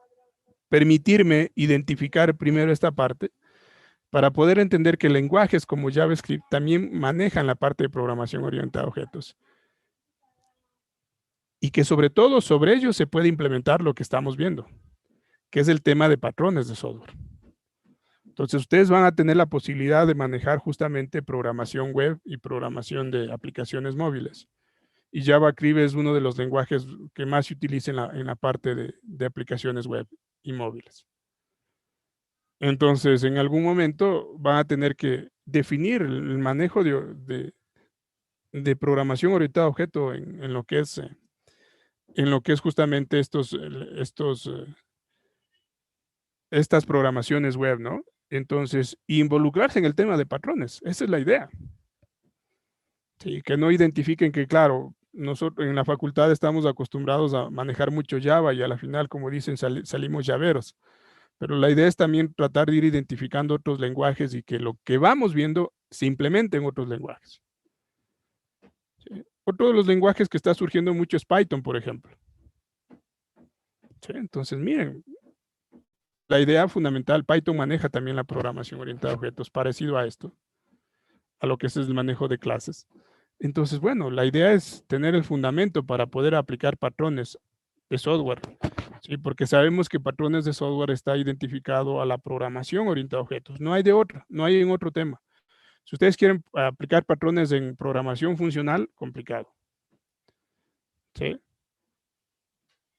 S1: permitirme identificar primero esta parte para poder entender que lenguajes como JavaScript también manejan la parte de programación orientada a objetos y que sobre todo sobre ellos se puede implementar lo que estamos viendo, que es el tema de patrones de software. Entonces ustedes van a tener la posibilidad de manejar justamente programación web y programación de aplicaciones móviles. Y JavaScript es uno de los lenguajes que más se utiliza en la parte de aplicaciones web y móviles. Entonces, en algún momento van a tener que definir el manejo de programación orientada a objeto en lo que es justamente estas programaciones web, ¿no? Entonces, involucrarse en el tema de patrones, esa es la idea. Sí, que no identifiquen que, claro, nosotros en la facultad estamos acostumbrados a manejar mucho Java y a la final, como dicen, salimos llaveros. Pero la idea es también tratar de ir identificando otros lenguajes y que lo que vamos viendo se implemente en otros lenguajes. ¿Sí? Otro de los lenguajes que está surgiendo mucho es Python, por ejemplo. ¿Sí? Entonces, miren, la idea fundamental, Python maneja también la programación orientada a objetos, parecido a esto, a lo que es el manejo de clases. Entonces, bueno, la idea es tener el fundamento para poder aplicar patrones de software, ¿sí? Porque sabemos que patrones de software está identificado a la programación orientada a objetos. No hay de otra, no hay en otro tema. Si ustedes quieren aplicar patrones en programación funcional, complicado. ¿Sí?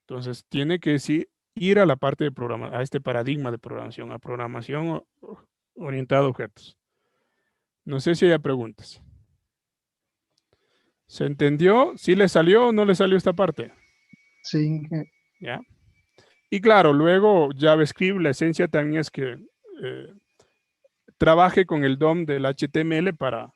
S1: Entonces, tiene que sí ir a la parte de a este paradigma de programación, a programación orientada a objetos. No sé si hay preguntas. ¿Se entendió? ¿Sí le salió o no le salió esta parte?
S3: Sí.
S1: ¿Ya? Y claro, luego JavaScript, la esencia también es que trabaje con el DOM del HTML para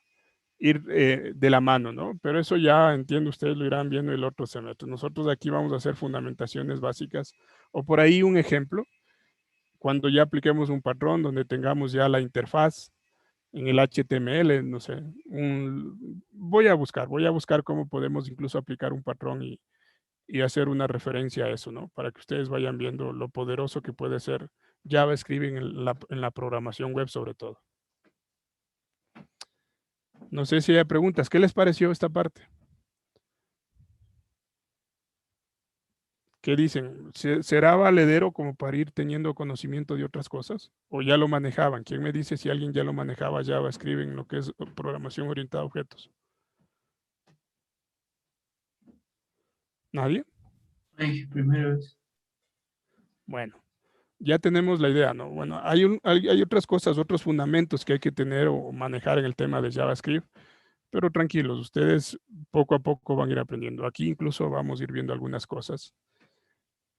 S1: ir de la mano, ¿no? Pero eso ya entiendo, ustedes lo irán viendo el otro semestre. Nosotros aquí vamos a hacer fundamentaciones básicas o por ahí un ejemplo, cuando ya apliquemos un patrón donde tengamos ya la interfaz en el HTML, no sé, voy a buscar cómo podemos incluso aplicar un patrón y hacer una referencia a eso, ¿no? Para que ustedes vayan viendo lo poderoso que puede ser JavaScript en la programación web sobre todo. No sé si hay preguntas. ¿Qué les pareció esta parte? ¿Qué dicen? ¿Será valedero como para ir teniendo conocimiento de otras cosas? ¿O ya lo manejaban? ¿Quién me dice si alguien ya lo manejaba JavaScript en lo que es programación orientada a objetos? ¿Nadie?
S2: Ay, primera vez.
S1: Bueno, ya tenemos la idea, ¿no? Bueno, hay otras cosas, otros fundamentos que hay que tener o manejar en el tema de JavaScript, pero tranquilos, ustedes poco a poco van a ir aprendiendo. Aquí incluso vamos a ir viendo algunas cosas.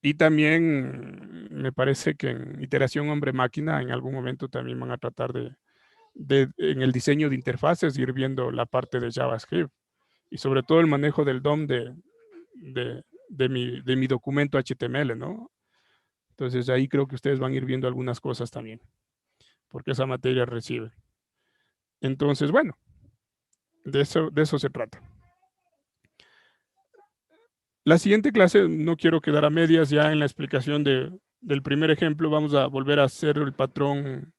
S1: Y también me parece que en iteración hombre-máquina en algún momento también van a tratar en el diseño de interfaces, ir viendo la parte de JavaScript y sobre todo el manejo del DOM de mi documento HTML, ¿no? Entonces ahí creo que ustedes van a ir viendo algunas cosas también, porque esa materia recibe. Entonces, bueno, de eso se trata. La siguiente clase, no quiero quedar a medias ya en la explicación del primer ejemplo, vamos a volver a hacer el patrón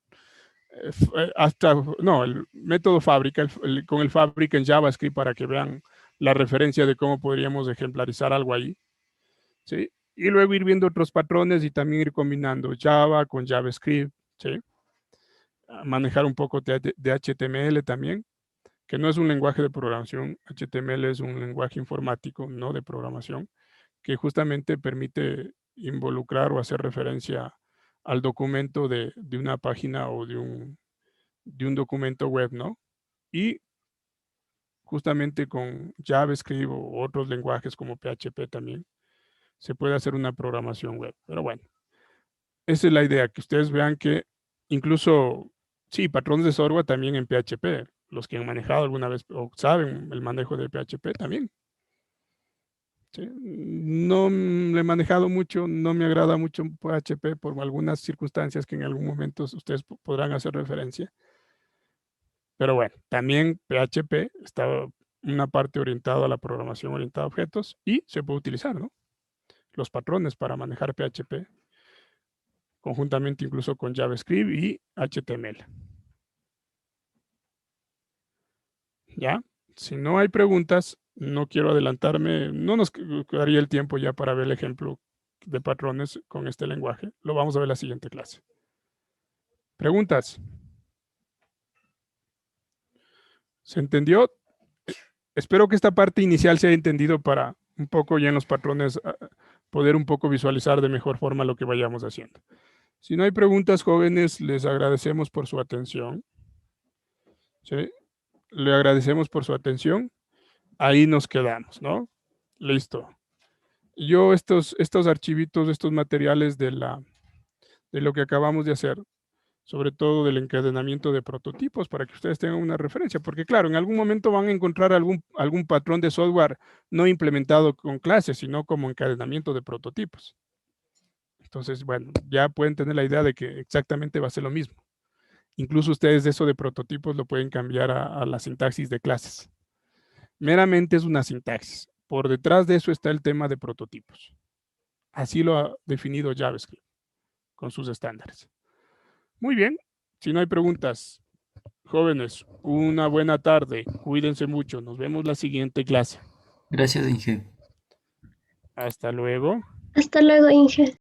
S1: el método fábrica, con el fábrica en JavaScript para que vean la referencia de cómo podríamos ejemplarizar algo ahí, ¿sí? Y luego ir viendo otros patrones y también ir combinando Java con JavaScript, ¿sí? Manejar un poco de HTML también, que no es un lenguaje de programación, HTML es un lenguaje informático, no de programación, que justamente permite involucrar o hacer referencia al documento de una página o de un documento web, ¿no? Y justamente con JavaScript o otros lenguajes como PHP también se puede hacer una programación web. Pero bueno, esa es la idea, que ustedes vean que incluso, sí, patrones de software también en PHP, los que han manejado alguna vez o saben el manejo de PHP también. ¿Sí? No le he manejado mucho, no me agrada mucho PHP por algunas circunstancias que en algún momento ustedes podrán hacer referencia. Pero bueno, también PHP está una parte orientada a la programación orientada a objetos y se puede utilizar, ¿no? Los patrones para manejar PHP conjuntamente incluso con JavaScript y HTML. ¿Ya? Si no hay preguntas, no quiero adelantarme, no nos quedaría el tiempo ya para ver el ejemplo de patrones con este lenguaje. Lo vamos a ver en la siguiente clase. ¿Preguntas? ¿Se entendió? Espero que esta parte inicial se haya entendido para un poco ya en los patrones poder un poco visualizar de mejor forma lo que vayamos haciendo. Si no hay preguntas, jóvenes, les agradecemos por su atención. ¿Sí? Le agradecemos por su atención. Ahí nos quedamos, ¿no? Listo. Yo estos archivitos, estos materiales de lo que acabamos de hacer, sobre todo del encadenamiento de prototipos, para que ustedes tengan una referencia, porque claro, en algún momento van a encontrar algún patrón de software no implementado con clases, sino como encadenamiento de prototipos. Entonces, bueno, ya pueden tener la idea de que exactamente va a ser lo mismo. Incluso ustedes de eso de prototipos lo pueden cambiar a la sintaxis de clases. Meramente es una sintaxis. Por detrás de eso está el tema de prototipos. Así lo ha definido JavaScript con sus estándares. Muy bien, si no hay preguntas, jóvenes, una buena tarde. Cuídense mucho. Nos vemos la siguiente clase.
S2: Gracias, Inge.
S1: Hasta luego.
S3: Hasta luego, Inge.